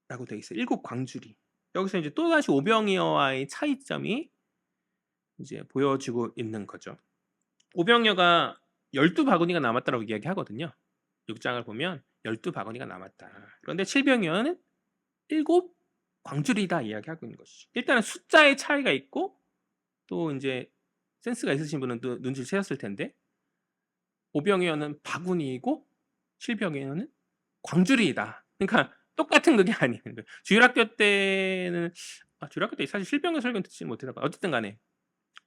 라고 되어 있어요. 7 광주리. 여기서 이제 또다시 오병이어와의 차이점이 이제 보여지고 있는 거죠. 오병이어가 12바구니가 남았다라고 이야기하거든요. 6장을 보면 12바구니가 남았다. 그런데 칠병이어는 7 광주리다 이야기하고 있는 것이죠. 일단은 숫자의 차이가 있고, 또 이제 센스가 있으신 분은 또 눈치를 채셨을 텐데, 오병이어는 바구니이고 칠병이어는 광주리이다. 그러니까 똑같은 그게 아니에요. 주일학교 때는 주일학교 때 사실 칠병이어 설교는 듣지 못해서 어쨌든 간에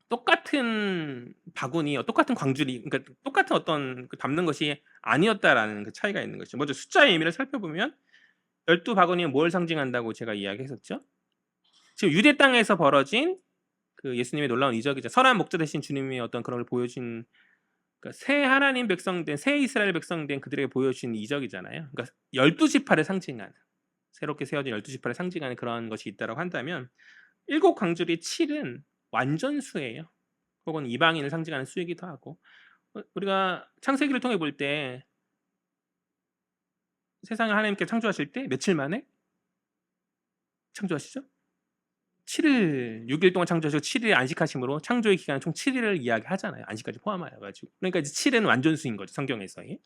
똑같은 바구니, 똑같은 광주리, 그러니까 똑같은 어떤 담는 것이 아니었다라는 그 차이가 있는 것이죠. 먼저 숫자의 의미를 살펴보면 12바구니는 뭘 상징한다고 제가 이야기했었죠? 지금 유대 땅에서 벌어진 그 예수님의 놀라운 이적이죠. 선한 목자 되신 주님의 어떤 그런 걸 보여준, 그러니까 새 하나님 백성된, 새 이스라엘 백성된 그들에게 보여주신 이적이잖아요. 그러니까 12지파를 상징하는, 새롭게 세워진 12지파를 상징하는 그런 것이 있다고 한다면, 일곱 광주리 7은 완전수예요. 혹은 이방인을 상징하는 수이기도 하고, 우리가 창세기를 통해 볼 때 세상을 하나님께 창조하실 때 며칠 만에 창조하시죠? 7일, 6일 동안 창조하시고 7일에 안식하심으로 창조의 기간 총 7일을 이야기하잖아요. 안식까지 포함하여 가지고. 그러니까 이제 7은 완전수인 거죠, 성경에서의.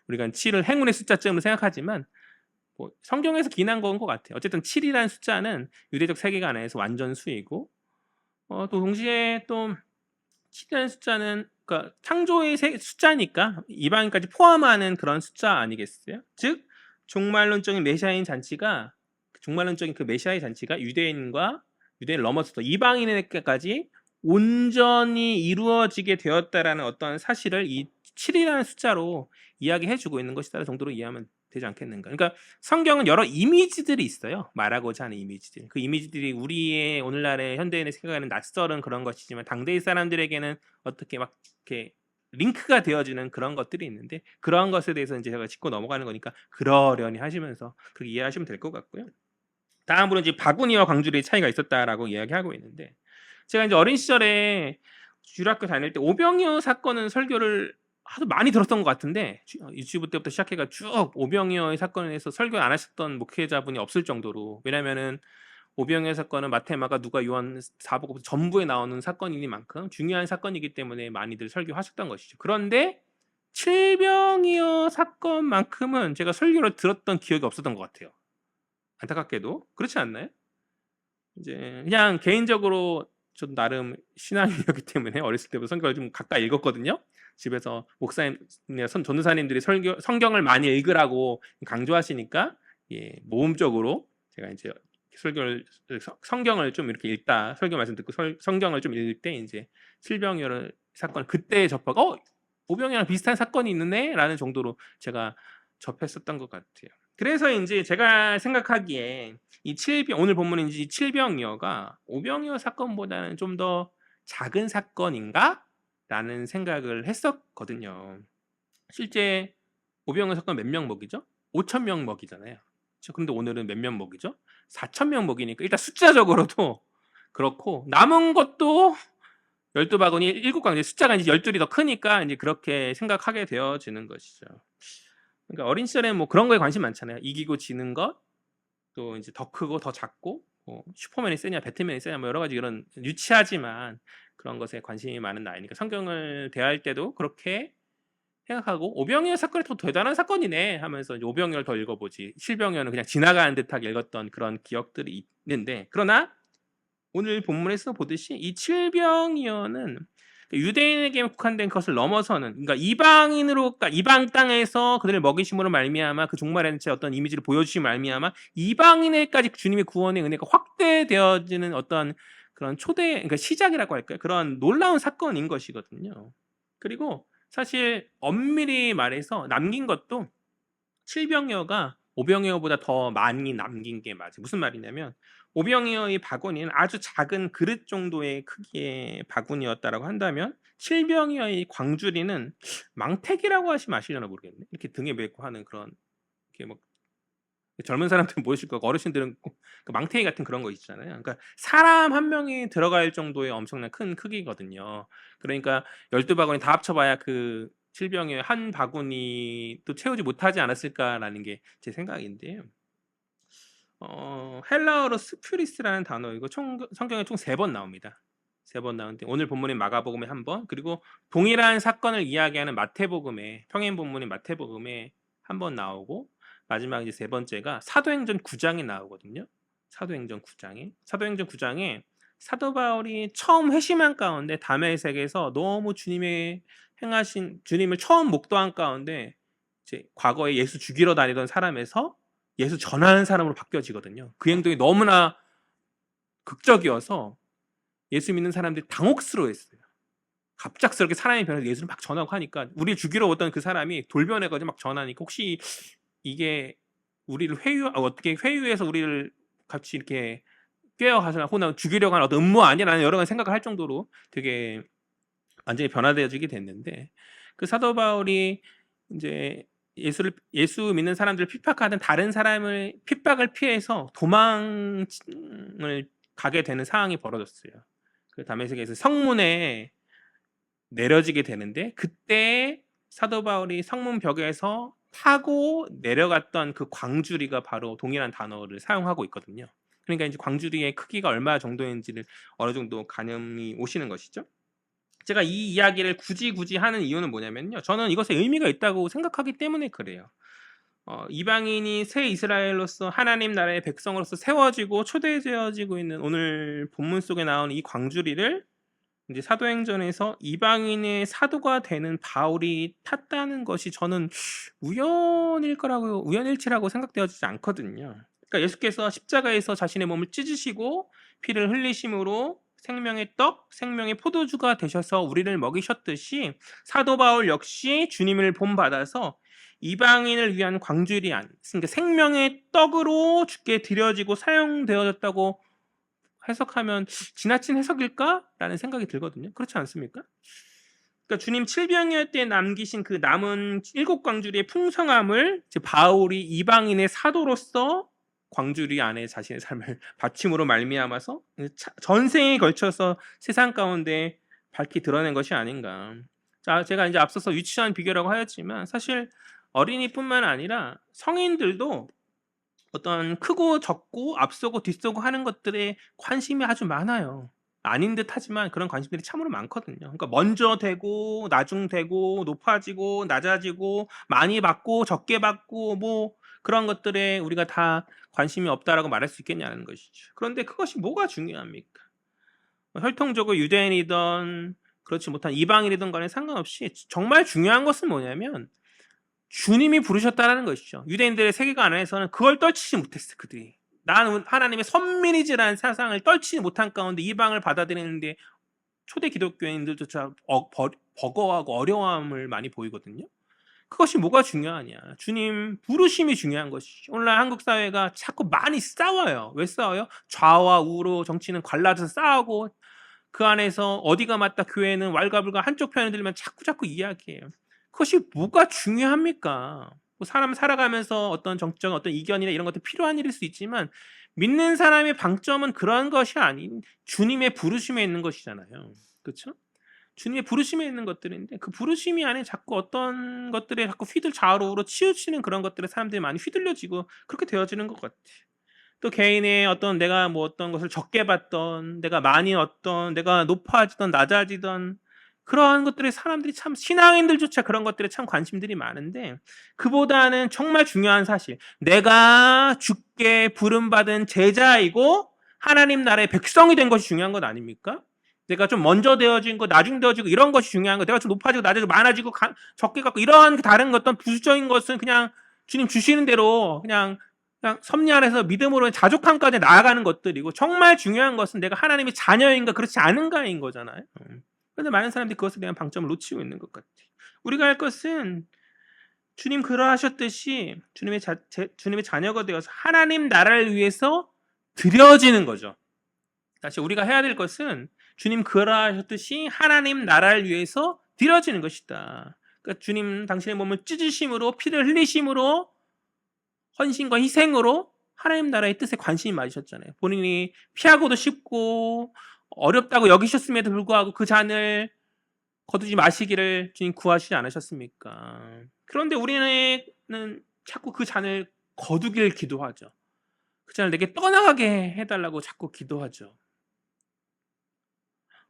우리가 7을 행운의 숫자쯤으로 생각하지만 뭐 성경에서 기인한 건 것 같아요. 어쨌든 7이라는 숫자는 유대적 세계관에서 완전수이고, 또 동시에 또 7이라는 숫자는 그러니까 창조의 숫자니까 이방인까지 포함하는 그런 숫자 아니겠어요? 즉 종말론적인 메시아인 잔치가, 종말론적인 그 메시아의 잔치가 유대인을 넘어서서 이방인에게까지 온전히 이루어지게 되었다라는 어떤 사실을 이 7이라는 숫자로 이야기해주고 있는 것이다 정도로 이해하면 되지 않겠는가. 그러니까 성경은 여러 이미지들이 있어요. 말하고자 하는 이미지들. 그 이미지들이 우리의 오늘날의 현대인의 생각에는 낯설은 그런 것이지만 당대의 사람들에게는 어떻게 막 이렇게 링크가 되어지는 그런 것들이 있는데, 그러한 것에 대해서 이제 제가 짚고 넘어가는 거니까 그러려니 하시면서 그렇게 이해하시면 될 것 같고요. 다음으로 이제 바구니와 광주리의 차이가 있었다라고 이야기하고 있는데, 제가 이제 어린 시절에 주일학교 다닐 때 오병이어 사건은 설교를 하도 많이 들었던 것 같은데, 유치부 때부터 시작해가 쭉 오병이어의 사건에 대해서 설교 안 하셨던 목회자분이 없을 정도로, 왜냐면은 오병이어 사건은 마태, 마가, 누가, 요한 사복음 전부에 나오는 사건이니만큼 중요한 사건이기 때문에 많이들 설교하셨던 것이죠. 그런데 칠병이어 사건만큼은 제가 설교를 들었던 기억이 없었던 것 같아요. 안타깝게도 그렇지 않나요? 이제 그냥 개인적으로 저도 나름 신앙인이었기 때문에 어렸을 때부터 성경을 좀 가까이 읽었거든요. 집에서 목사님이나 전도사님들이 성경을 많이 읽으라고 강조하시니까, 예, 모험적으로 제가 이제 성경을 좀 이렇게 읽다, 설교 말씀 듣고 성경을 좀 읽을 때 이제 칠병이어 사건 그때 접하고 오병이랑 비슷한 사건이 있네 라는 정도로 제가 접했었던 것 같아요. 그래서 이제 제가 생각하기에 이 오늘 본문인 이 칠병이어가 오병이어 사건보다는 좀 더 작은 사건인가? 라는 생각을 했었거든요. 실제 오병이어 사건 몇 명 먹이죠? 5,000명 먹이잖아요. 그런데 오늘은 몇 명 먹이죠? 4,000명 먹이니까 일단 숫자적으로도 그렇고, 남은 것도 12바구니 7광주, 숫자가 이제 12이 더 크니까 이제 그렇게 생각하게 되어지는 것이죠. 그러니까 어린 시절에 뭐 그런 거에 관심 많잖아요. 이기고 지는 것, 또 이제 더 크고 더 작고, 슈퍼맨이 세냐 배트맨이 세냐 뭐 여러 가지 이런 유치하지만 그런 것에 관심이 많은 나이니까 성경을 대할 때도 그렇게 생각하고, 오병이어 사건이 더 대단한 사건이네 하면서 이제 오병이어를 더 읽어보지, 칠병이어는 그냥 지나가는 듯하게 읽었던 그런 기억들이 있는데, 그러나 오늘 본문에서 보듯이 이 칠병이어는 유대인에게 국한된 것을 넘어서는, 그러니까 이방인으로, 그러니까 이방 땅에서 그들을 먹이심으로 말미암아 그 종말의 어떤 이미지를 보여주심으로 말미암아 이방인에까지 주님의 구원의 은혜가 확대되어지는 어떤 그런 그러니까 시작이라고 할까요? 그런 놀라운 사건인 것이거든요. 그리고 사실 엄밀히 말해서 남긴 것도 칠병이어가 오병이어보다 더 많이 남긴 게 맞아요. 무슨 말이냐면 오병이어의 바구니는 아주 작은 그릇 정도의 크기의 바구니였다라고 한다면, 칠병이어의 광주리는 망태기라고 하시면 아시려나 모르겠네. 이렇게 등에 메고 하는 그런, 이렇게 뭐 젊은 사람들은 모르실 거고 어르신들은 그 망태기 같은 그런 거 있잖아요. 그러니까 사람 한 명이 들어갈 정도의 엄청난 큰 크기거든요. 그러니까 12바구니 다 합쳐봐야 그 칠병이어 한 바구니도 채우지 못하지 않았을까라는 게 제 생각인데요. 헬라어로 스퓨리스라는 단어이고 성경에 총 3번 나옵니다. 3번 나오는데 오늘 본문인 마가복음에 1번, 그리고 동일한 사건을 이야기하는 마태복음에, 평행 본문인 마태복음에 1번 나오고, 마지막 이제 3번째가 사도행전 9장에 나오거든요. 사도행전 9장에 사도 바울이 처음 회심한 가운데 다메섹에서 너무 주님을 처음 목도한 가운데 이제 과거에 예수 죽이러 다니던 사람에서 예수 전하는 사람으로 바뀌어지거든요. 그 행동이 너무나 극적이어서 예수 믿는 사람들이 당혹스러워했어요. 갑작스럽게 사람이 변해서 예수를 막 전하고 하니까 우리를 죽이러 오던 그 사람이 돌변해가지고 막 전하니까 혹시 이게 우리를 어떻게 회유해서 우리를 같이 이렇게 꿰어가서 혹은 죽이려고 하는 어떤 음모 아니라는 여러 가지 생각을 할 정도로 되게 완전히 변화되어지게 됐는데 그 사도 바울이 이제 예수 믿는 사람들을 핍박하던 다른 사람을 핍박을 피해서 도망을 가게 되는 상황이 벌어졌어요. 그 다메섹에서 성문에 내려지게 되는데 그때 사도 바울이 성문 벽에서 타고 내려갔던 그 광주리가 바로 동일한 단어를 사용하고 있거든요. 그러니까 이제 광주리의 크기가 얼마 정도인지를 어느 정도 가늠이 오시는 것이죠. 제가 이 이야기를 굳이 하는 이유는 뭐냐면요. 저는 이것에 의미가 있다고 생각하기 때문에 그래요. 이방인이 새 이스라엘로서 하나님 나라의 백성으로서 세워지고 초대되어지고 있는 오늘 본문 속에 나오는 이 광주리를 이제 사도행전에서 이방인의 사도가 되는 바울이 탔다는 것이 저는 우연일치라고 생각되어지지 않거든요. 그러니까 예수께서 십자가에서 자신의 몸을 찢으시고 피를 흘리심으로 생명의 떡, 생명의 포도주가 되셔서 우리를 먹이셨듯이 사도 바울 역시 주님을 본받아서 이방인을 위한 광주리 안, 그러니까 생명의 떡으로 주께 드려지고 사용되어졌다고 해석하면 지나친 해석일까라는 생각이 들거든요. 그렇지 않습니까? 그러니까 주님 칠병여 때 남기신 그 남은 7광주리의 풍성함을 바울이 이방인의 사도로서 광주리 안에 자신의 삶을 바침으로 말미암아서 전생에 걸쳐서 세상 가운데 밝히 드러낸 것이 아닌가. 자, 제가 이제 앞서서 유치한 비교라고 하였지만 사실 어린이뿐만 아니라 성인들도 어떤 크고 적고 앞서고 뒤서고 하는 것들에 관심이 아주 많아요. 아닌 듯 하지만 그런 관심들이 참으로 많거든요. 그러니까 먼저 되고 나중되고 높아지고 낮아지고 많이 받고 적게 받고 뭐 그런 것들에 우리가 다 관심이 없다라고 말할 수 있겠냐는 것이죠. 그런데 그것이 뭐가 중요합니까? 혈통적으로 유대인이든 그렇지 못한 이방인이든 간에 상관없이 정말 중요한 것은 뭐냐면 주님이 부르셨다라는 것이죠. 유대인들의 세계관 안에서는 그걸 떨치지 못했어요. 그들이. 나는 하나님의 선민이지라는 사상을 떨치지 못한 가운데 이방을 받아들이는데 초대 기독교인들조차 버거워하고 어려움을 많이 보이거든요. 그것이 뭐가 중요하냐. 주님 부르심이 중요한 것이죠. 오늘날 한국 사회가 자꾸 많이 싸워요. 왜 싸워요? 좌와 우로 정치는 갈라져서 싸우고 그 안에서 어디가 맞다 교회는 왈가불가 한쪽 편을 들면 자꾸 이야기해요. 그것이 뭐가 중요합니까? 뭐 사람 살아가면서 어떤 정치적 어떤 이견이나 이런 것도 필요한 일일 수 있지만 믿는 사람의 방점은 그런 것이 아닌 주님의 부르심에 있는 것이잖아요. 그렇죠? 주님의 부르심에 있는 것들인데 그 부르심이 안에 자꾸 어떤 것들에 자꾸 좌우로 우로 치우치는 그런 것들에 사람들이 많이 휘둘려지고 그렇게 되어지는 것 같아요. 또 개인의 어떤 내가 뭐 어떤 것을 적게 받던 내가 많이 얻던 내가 높아지던 낮아지던 그러한 것들에 사람들이 참 신앙인들조차 그런 것들에 참 관심들이 많은데 그보다는 정말 중요한 사실 내가 주께 부름받은 제자이고 하나님 나라의 백성이 된 것이 중요한 것 아닙니까? 내가 좀 먼저 되어진 거 나중 되어지고 이런 것이 중요한 거 내가 좀 높아지고 낮아지고 많아지고 적게 갖고 이러한 다른 어떤 부수적인 것은 그냥 주님 주시는 대로 그냥 섭리 안에서 믿음으로 자족함까지 나아가는 것들이고 정말 중요한 것은 내가 하나님의 자녀인가 그렇지 않은가인 거잖아요. 그런데 많은 사람들이 그것에 대한 방점을 놓치고 있는 것 같아요. 우리가 할 것은 주님 그러하셨듯이 주님의 자녀가 되어서 하나님 나라를 위해서 드려지는 거죠. 다시 우리가 해야 될 것은 주님 그러하셨듯이 하나님 나라를 위해서 드려지는 것이다. 그러니까 주님 당신의 몸을 찢으심으로 피를 흘리심으로 헌신과 희생으로 하나님 나라의 뜻에 관심이 많으셨잖아요. 본인이 피하고도 싶고 어렵다고 여기셨음에도 불구하고 그 잔을 거두지 마시기를 주님 구하시지 않으셨습니까? 그런데 우리는 자꾸 그 잔을 거두길 기도하죠. 그 잔을 내게 떠나가게 해달라고 자꾸 기도하죠.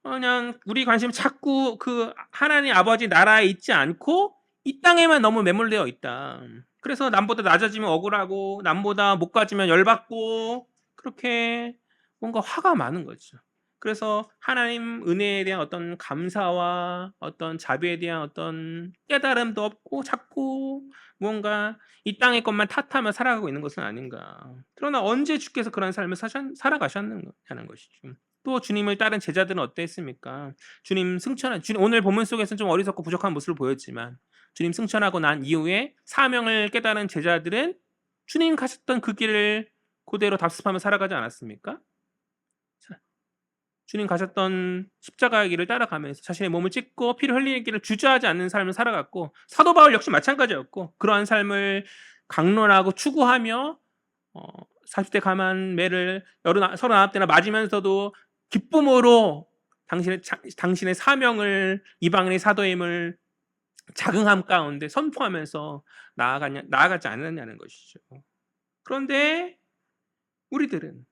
그냥 우리 관심은 자꾸 그 하나님 아버지 나라에 있지 않고 이 땅에만 너무 매몰되어 있다. 그래서 남보다 낮아지면 억울하고 남보다 못 가지면 열받고 그렇게 뭔가 화가 많은 거죠. 그래서 하나님 은혜에 대한 어떤 감사와 어떤 자비에 대한 어떤 깨달음도 없고 자꾸 뭔가 이 땅의 것만 탓하며 살아가고 있는 것은 아닌가. 그러나 언제 주께서 그런 삶을 살아가셨느냐는 것이죠. 또 주님을 따른 제자들은 어땠습니까? 주님 오늘 본문 속에서는 좀 어리석고 부족한 모습을 보였지만 주님 승천하고 난 이후에 사명을 깨달은 제자들은 주님 가셨던 그 길을 그대로 답습하며 살아가지 않았습니까? 자, 주님 가셨던 십자가의 길을 따라가면서 자신의 몸을 찢고 피를 흘리는 길을 주저하지 않는 삶을 살아갔고, 사도 바울 역시 마찬가지였고, 그러한 삶을 강론하고 추구하며 40대 가만 매를 39대나 맞으면서도 기쁨으로 당신의 사명을, 이방인의 사도임을 자긍함 가운데 선포하면서 나아가지 않았냐는 것이죠. 그런데 우리들은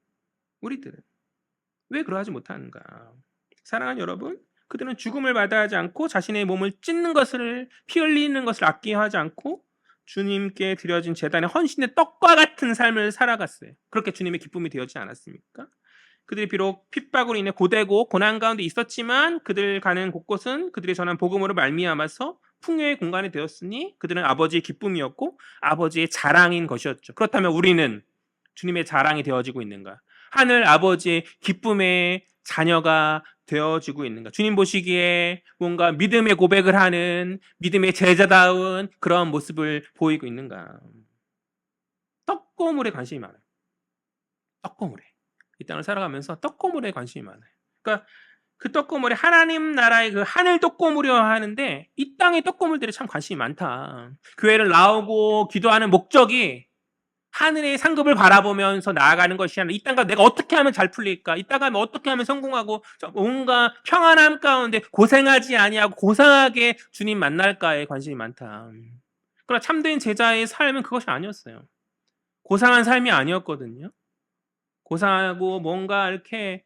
왜 그러하지 못하는가? 사랑하는 여러분, 그들은 죽음을 마다하지 않고 자신의 몸을 찢는 것을, 피 흘리는 것을 아끼하지 않고 주님께 드려진 제단의 헌신의 떡과 같은 삶을 살아갔어요. 그렇게 주님의 기쁨이 되었지 않았습니까? 그들이 비록 핍박으로 인해 고되고 고난 가운데 있었지만 그들 가는 곳곳은 그들이 전한 복음으로 말미암아서 풍요의 공간이 되었으니 그들은 아버지의 기쁨이었고 아버지의 자랑인 것이었죠. 그렇다면 우리는 주님의 자랑이 되어지고 있는가? 하늘 아버지의 기쁨의 자녀가 되어지고 있는가? 주님 보시기에 뭔가 믿음의 고백을 하는 믿음의 제자다운 그런 모습을 보이고 있는가? 떡고물에 관심이 많아요. 떡고물에. 이 땅을 살아가면서 떡고물에 관심이 많아요. 그러니까 그 떡고물이 하나님 나라의 그 하늘 떡고물이라 하는데 이 땅의 떡고물들이 참 관심이 많다. 교회를 나오고 기도하는 목적이 하늘의 상급을 바라보면서 나아가는 것이 아니라 이 땅과 내가 어떻게 하면 잘 풀릴까? 이 땅 가면 어떻게 하면 성공하고 뭔가 평안함 가운데 고생하지 아니하고 고상하게 주님 만날까에 관심이 많다. 그러나 참된 제자의 삶은 그것이 아니었어요. 고상한 삶이 아니었거든요. 고상하고 뭔가 이렇게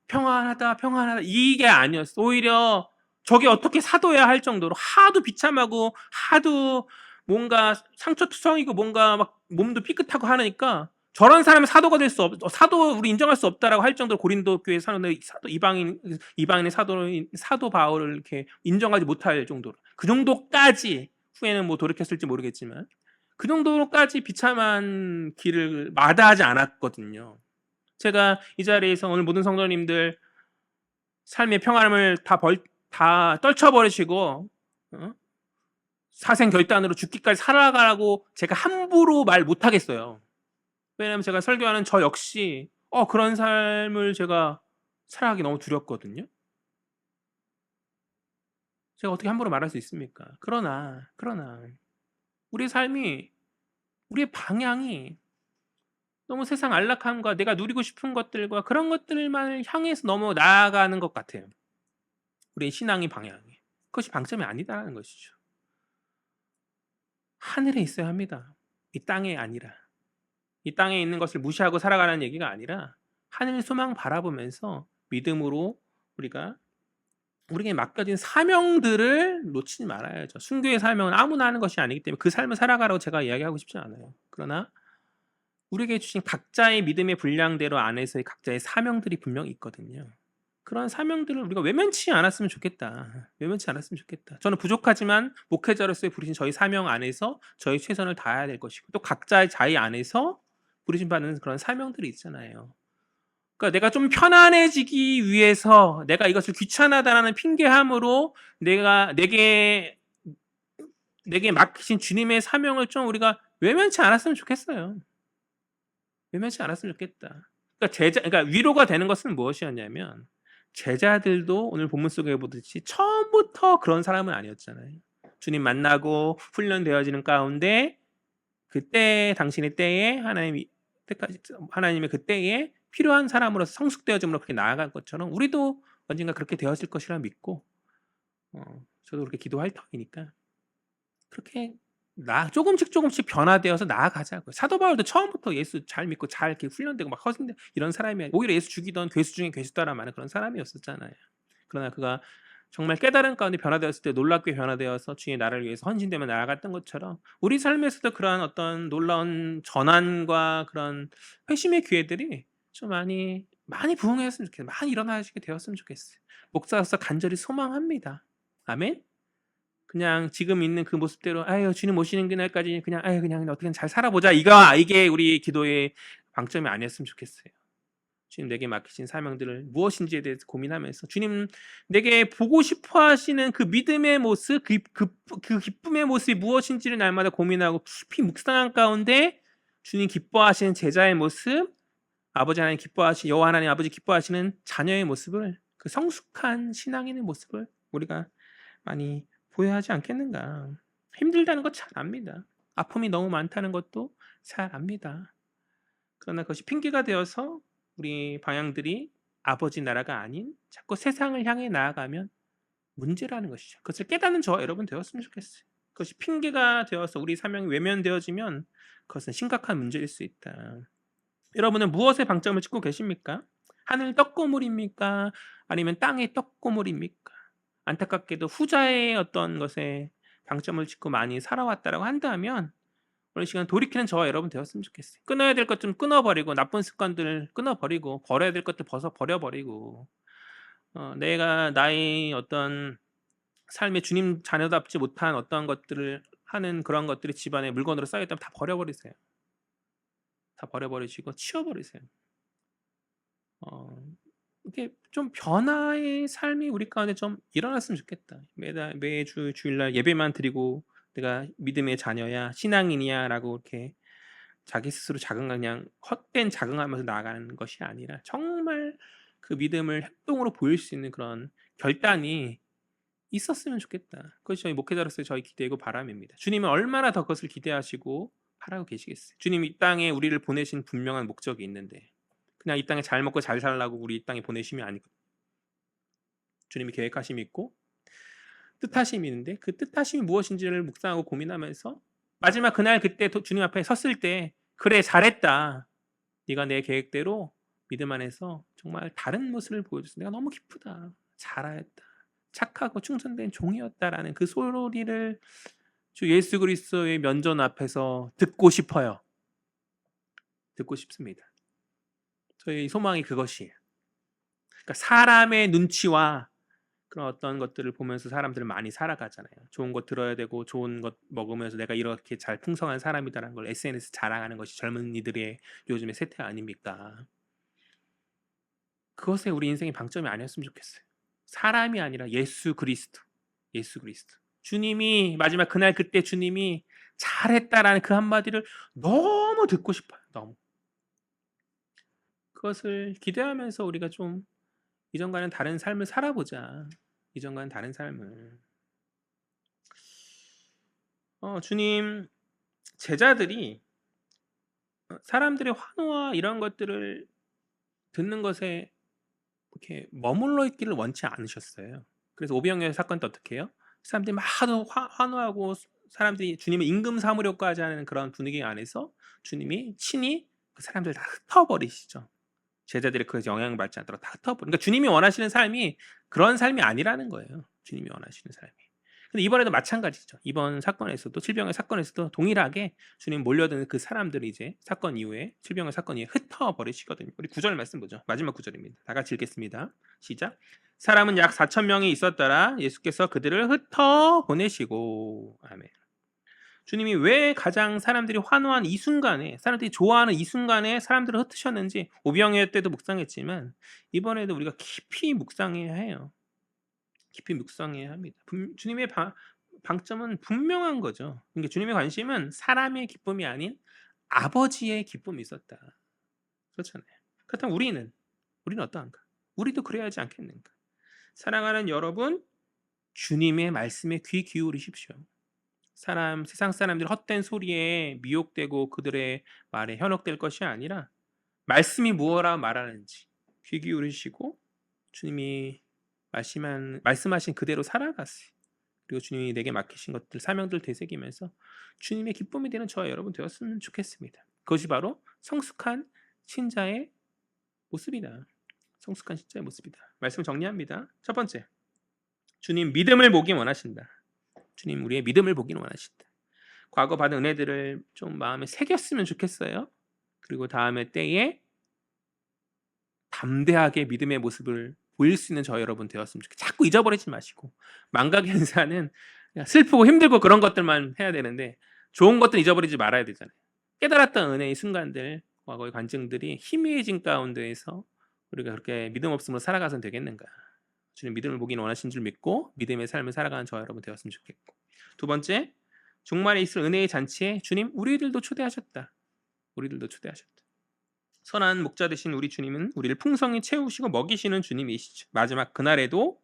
평안하다 이게 아니었어. 오히려 저게 어떻게 사도야 할 정도로 하도 비참하고 하도 뭔가 상처투성이고 뭔가 막 몸도 삐끗하고 하니까 저런 사람은 사도가 될 수 사도 우리 인정할 수 없다라고 할 정도로 고린도 교회 사도 이방인의 사도 바울을 이렇게 인정하지 못할 정도로 그 정도까지 후에는 뭐 돌이켰을지 모르겠지만 그 정도로까지 비참한 길을 마다하지 않았거든요. 제가 이 자리에서 오늘 모든 성도님들 삶의 평안함을 다 떨쳐버리시고 사생결단으로 죽기까지 살아가라고 제가 함부로 말 못하겠어요. 왜냐하면 제가 설교하는 저 역시 그런 삶을 제가 살아가기 너무 두렵거든요. 제가 어떻게 함부로 말할 수 있습니까? 그러나 우리의 삶이, 우리의 방향이 너무 세상 안락함과 내가 누리고 싶은 것들과 그런 것들만 향해서 너무 나아가는 것 같아요. 우리의 신앙의 방향이. 그것이 방점이 아니다라는 것이죠. 하늘에 있어야 합니다. 이 땅에 아니라. 이 땅에 있는 것을 무시하고 살아가는 얘기가 아니라 하늘 소망 바라보면서 믿음으로 우리에게 맡겨진 사명들을 놓치지 말아야죠. 순교의 사명은 아무나 하는 것이 아니기 때문에 그 삶을 살아가라고 제가 이야기하고 싶지 않아요. 그러나 우리에게 주신 각자의 믿음의 분량대로 안에서의 각자의 사명들이 분명히 있거든요. 그런 사명들을 우리가 외면치 않았으면 좋겠다. 저는 부족하지만 목회자로서의 부르신 저희 사명 안에서 저희 최선을 다해야 될 것이고 또 각자의 자의 안에서 부르심 받는 그런 사명들이 있잖아요. 그러니까 내가 좀 편안해지기 위해서 내가 이것을 귀찮아다라는 핑계함으로 내게 맡기신 주님의 사명을 좀 우리가 외면치 않았으면 좋겠어요. 그러니까 위로가 되는 것은 무엇이었냐면 제자들도 오늘 본문 속에 보듯이 처음부터 그런 사람은 아니었잖아요. 주님 만나고 훈련되어지는 가운데 그때 당신의 때에 하나님의 그 때에 필요한 사람으로서 성숙되어짐으로 그렇게 나아간 것처럼 우리도 언젠가 그렇게 되었을 것이라 믿고 저도 그렇게 기도할 터이니까 그렇게 조금씩 변화되어서 나아가자고요. 사도 바울도 처음부터 예수 잘 믿고 잘 이렇게 훈련되고 막 허신데 이런 사람이 오히려 예수 죽이던 괴수 중에 괴수다라 말하는 그런 사람이었었잖아요. 그러나 그가 정말 깨달은 가운데 변화되었을 때 놀랍게 변화되어서 주의 나라를 위해서 헌신되며 나아갔던 것처럼 우리 삶에서도 그러한 어떤 놀라운 전환과 그런 회심의 기회들이 좀 많이 부응했으면 좋겠어요. 많이 일어나시게 되었으면 좋겠어요. 목사로서 간절히 소망합니다. 아멘. 그냥 지금 있는 그 모습대로 주님 오시는 그날까지 그냥 어떻게든 잘 살아보자 이게 우리 기도의 방점이 아니었으면 좋겠어요. 주님 내게 맡기신 사명들을 무엇인지에 대해서 고민하면서 주님 내게 보고 싶어 하시는 그 믿음의 모습, 그 기쁨의 모습이 무엇인지를 날마다 고민하고 깊이 묵상한 가운데 주님 기뻐하시는 제자의 모습, 아버지 하나님 기뻐하시 여호와 하나님 아버지 기뻐하시는 자녀의 모습을, 그 성숙한 신앙인의 모습을 우리가 많이 보여야 하지 않겠는가. 힘들다는 거 잘 압니다. 아픔이 너무 많다는 것도 잘 압니다. 그러나 그것이 핑계가 되어서 우리 방향들이 아버지 나라가 아닌 자꾸 세상을 향해 나아가면 문제라는 것이죠. 그것을 깨닫는 저와 여러분 되었으면 좋겠어요. 그것이 핑계가 되어서 우리 사명이 외면되어지면 그것은 심각한 문제일 수 있다. 여러분은 무엇에 방점을 찍고 계십니까? 하늘 떡고물입니까? 아니면 땅의 떡고물입니까? 안타깝게도 후자의 어떤 것에 방점을 찍고 많이 살아왔다라고 한다면 오늘 시간 돌이키는 저와 여러분 되었으면 좋겠어요. 끊어야 될 것 좀 끊어버리고 나쁜 습관들 끊어버리고 버려야 될 것들 버려버리고 내가 나의 어떤 삶에 주님 자녀답지 못한 어떠한 것들을 하는 그런 것들이 집안에 물건으로 쌓여있다면 다 버려버리세요. 다 버려버리시고 치워버리세요. 이렇게 좀 변화의 삶이 우리 가운데 좀 일어났으면 좋겠다. 매주 주일날 예배만 드리고 내가 믿음의 자녀야 신앙인이야라고 이렇게 자기 스스로 그냥 헛된 자긍하면서 나아가는 것이 아니라 정말 그 믿음을 행동으로 보일 수 있는 그런 결단이 있었으면 좋겠다. 그것이 저희 목회자로서의 저희 기대이고 바람입니다. 주님은 얼마나 더 그것을 기대하시고 바라고 계시겠어요. 주님이 이 땅에 우리를 보내신 분명한 목적이 있는데 그냥 이 땅에 잘 먹고 잘 살라고 우리 이 땅에 보내심이 아니고 주님이 계획하심이 있고 뜻하심이 있는데 그 뜻하심이 무엇인지를 묵상하고 고민하면서 마지막 그날 그때 주님 앞에 섰을 때 그래 잘했다. 네가 내 계획대로 믿음 안에서 정말 다른 모습을 보여줘서 내가 너무 기쁘다. 잘하였다. 착하고 충성된 종이었다라는 그 소리를 주 예수 그리스도의 면전 앞에서 듣고 싶어요. 듣고 싶습니다. 저희 소망이 그것이에요. 그러니까 사람의 눈치와 그런 어떤 것들을 보면서 사람들은 많이 살아가잖아요. 좋은 것 들어야 되고 좋은 것 먹으면서 내가 이렇게 잘 풍성한 사람이다라는 걸 SNS 자랑하는 것이 젊은이들의 요즘의 세태 아닙니까? 그것에 우리 인생의 방점이 아니었으면 좋겠어요. 사람이 아니라 예수 그리스도. 예수 그리스도. 주님이 마지막 그날 그때 주님이 잘했다라는 그 한마디를 너무 듣고 싶어요. 너무. 그것을 기대하면서 우리가 좀 이전과는 다른 삶을 살아보자. 이전과는 다른 삶을. 주님 제자들이 사람들의 환호와 이런 것들을 듣는 것에 이렇게 머물러 있기를 원치 않으셨어요. 그래서 오병이어 사건 때 어떻게 해요? 사람들이 막 하도 환호하고 사람들이 주님을 임금 삼으려고 하지 않은 그런 분위기 안에서 주님이 친히 그 사람들을 다 흩어버리시죠. 제자들이 그것에 영향받지 않도록 다 흩어버리고 그러니까 주님이 원하시는 삶이 그런 삶이 아니라는 거예요. 주님이 원하시는 삶이. 근데 이번에도 마찬가지죠. 이번 사건에서도 칠병의 사건에서도 동일하게 주님 몰려드는 그 사람들이 이제 사건 이후에 칠병의 사건 이후에 흩어버리시거든요. 우리 9절 말씀 보죠. 마지막 9절입니다. 다 같이 읽겠습니다. 시작. 사람은 약 4천 명이 있었더라. 예수께서 그들을 흩어 보내시고 아멘. 주님이 왜 가장 사람들이 환호한 이 순간에 사람들이 좋아하는 이 순간에 사람들을 흩으셨는지 오병이어 때도 묵상했지만 이번에도 우리가 깊이 묵상해야 해요. 깊이 묵상해야 합니다. 주님의 방점은 분명한 거죠. 그러니까 주님의 관심은 사람의 기쁨이 아닌 아버지의 기쁨이 있었다. 그렇잖아요. 그렇다면 우리는 어떠한가? 우리도 그래야 하지 않겠는가? 사랑하는 여러분, 주님의 말씀에 귀 기울이십시오. 세상 사람들 헛된 소리에 미혹되고 그들의 말에 현혹될 것이 아니라 말씀이 무엇라 말하는지 귀 기울이시고 주님이 말씀하신 그대로 살아갔어요. 그리고 주님이 내게 맡기신 것들 사명들 되새기면서 주님의 기쁨이 되는 저와 여러분 되었으면 좋겠습니다. 그것이 바로 성숙한 신자의 모습이다. 성숙한 신자의 모습이다. 말씀 정리합니다. 첫 번째, 주님 믿음을 보기 원하신다. 주님 우리의 믿음을 보기는 원하신다. 과거 받은 은혜들을 좀 마음에 새겼으면 좋겠어요. 그리고 다음에 때에 담대하게 믿음의 모습을 보일 수 있는 저 여러분 되었으면 좋겠어요. 자꾸 잊어버리지 마시고 망각 현사는 슬프고 힘들고 그런 것들만 해야 되는데 좋은 것들 잊어버리지 말아야 되잖아요. 깨달았던 은혜의 순간들 과거의 간증들이 희미해진 가운데에서 우리가 그렇게 믿음 없음으로 살아가선 되겠는가? 주님 믿음을 보기는 원하신 줄 믿고 믿음의 삶을 살아가는 저와 여러분 되었으면 좋겠고. 두 번째, 종말에 있을 은혜의 잔치에 주님 우리들도 초대하셨다. 우리들도 초대하셨다. 선한 목자 되신 우리 주님은 우리를 풍성히 채우시고 먹이시는 주님이시죠. 마지막 그날에도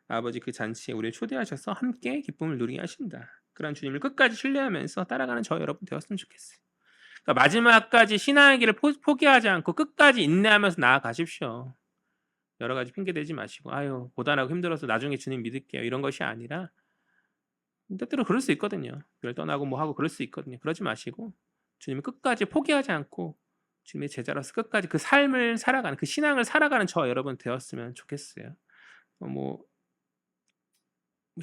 아버지 그 잔치에 우리를 초대하셔서 함께 기쁨을 누리게 하신다. 그런 주님을 끝까지 신뢰하면서 따라가는 저와 여러분 되었으면 좋겠어요. 그러니까 마지막까지 신앙의 길을 포기하지 않고 끝까지 인내하면서 나아가십시오. 여러 가지 핑계 대지 마시고 아유 고단하고 힘들어서 나중에 주님 믿을게요 이런 것이 아니라 때때로 그럴 수 있거든요. 교회를 떠나고 뭐 하고 그럴 수 있거든요. 그러지 마시고 주님을 끝까지 포기하지 않고 주님의 제자로서 끝까지 그 삶을 살아가는 그 신앙을 살아가는 저와 여러분 되었으면 좋겠어요. 뭐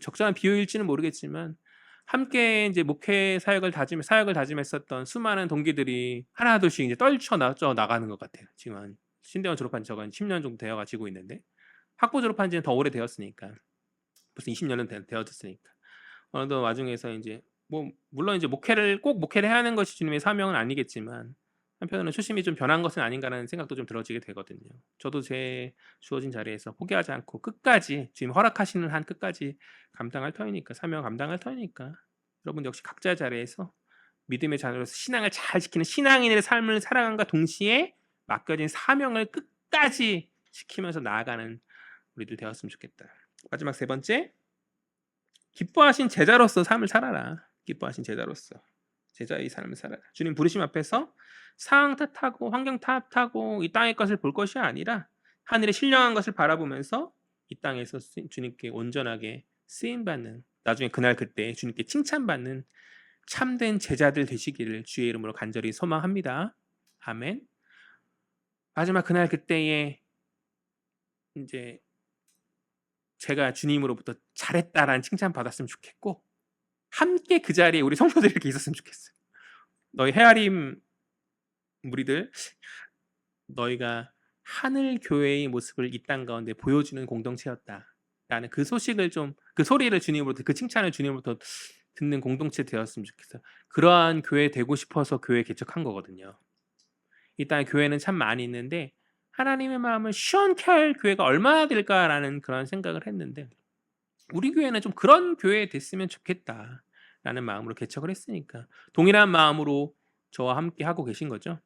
적절한 비유일지는 모르겠지만 함께 이제 목회 사역을 다짐했었던 수많은 동기들이 하나둘씩 이제 떨쳐 나가는 것 같아요. 지금 한 신대원 졸업한 지가 한 10년 정도 되어 가지고 있는데 학부 졸업한 지는 더 오래되었으니까 벌써 20년은 되어졌으니까 어느 와중에서 이제 뭐 물론 이제 목회를 해야 하는 것이 주님의 사명은 아니겠지만 한편으로는 초심이 좀 변한 것은 아닌가라는 생각도 좀 들어지게 되거든요. 저도 제 주어진 자리에서 포기하지 않고 끝까지 주님 허락하시는 한 끝까지 감당할 터이니까 사명 감당할 터이니까 여러분 역시 각자 자리에서 믿음의 자녀로서 신앙을 잘 지키는 신앙인의 삶을 살아간과 동시에 맡겨진 사명을 끝까지 지키면서 나아가는 우리들 되었으면 좋겠다. 마지막 세 번째, 기뻐하신 제자로서 삶을 살아라. 기뻐하신 제자로서 제자의 삶을 살아라. 주님 부르심 앞에서 상황 탓하고 환경 탓하고 이 땅의 것을 볼 것이 아니라 하늘의 신령한 것을 바라보면서 이 땅에서 주님께 온전하게 쓰임받는 나중에 그날 그때 주님께 칭찬받는 참된 제자들 되시기를 주의 이름으로 간절히 소망합니다. 아멘. 마지막 그날 그때에 이제 제가 주님으로부터 잘했다라는 칭찬 받았으면 좋겠고 함께 그 자리에 우리 성도들이 이렇게 있었으면 좋겠어요. 너희 헤아림 무리들 너희가 하늘 교회의 모습을 이 땅 가운데 보여주는 공동체였다라는 그 소식을 그 소리를 주님으로부터 그 칭찬을 주님으로부터 듣는 공동체 되었으면 좋겠어요. 그러한 교회 되고 싶어서 교회 개척한 거거든요. 이 땅에 교회는 참 많이 있는데 하나님의 마음을 시원케 할 교회가 얼마나 될까라는 그런 생각을 했는데 우리 교회는 좀 그런 교회 됐으면 좋겠다라는 마음으로 개척을 했으니까 동일한 마음으로 저와 함께 하고 계신 거죠.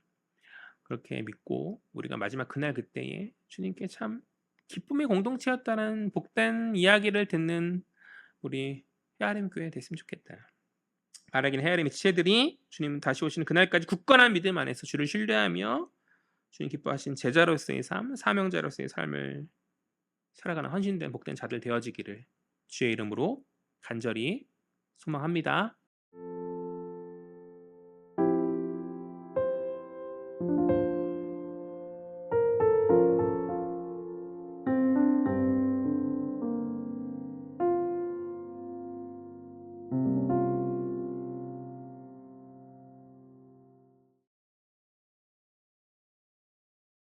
그렇게 믿고 우리가 마지막 그날 그때에 주님께 참 기쁨의 공동체였다는 복된 이야기를 듣는 우리 헤아림 교회 됐으면 좋겠다. 바라기는 헤아림의 지체들이 주님 다시 오시는 그날까지 굳건한 믿음 안에서 주를 신뢰하며 주님 기뻐하신 제자로서의 삶, 사명자로서의 삶을 살아가는 헌신된 복된 자들 되어지기를 주의 이름으로 간절히 소망합니다.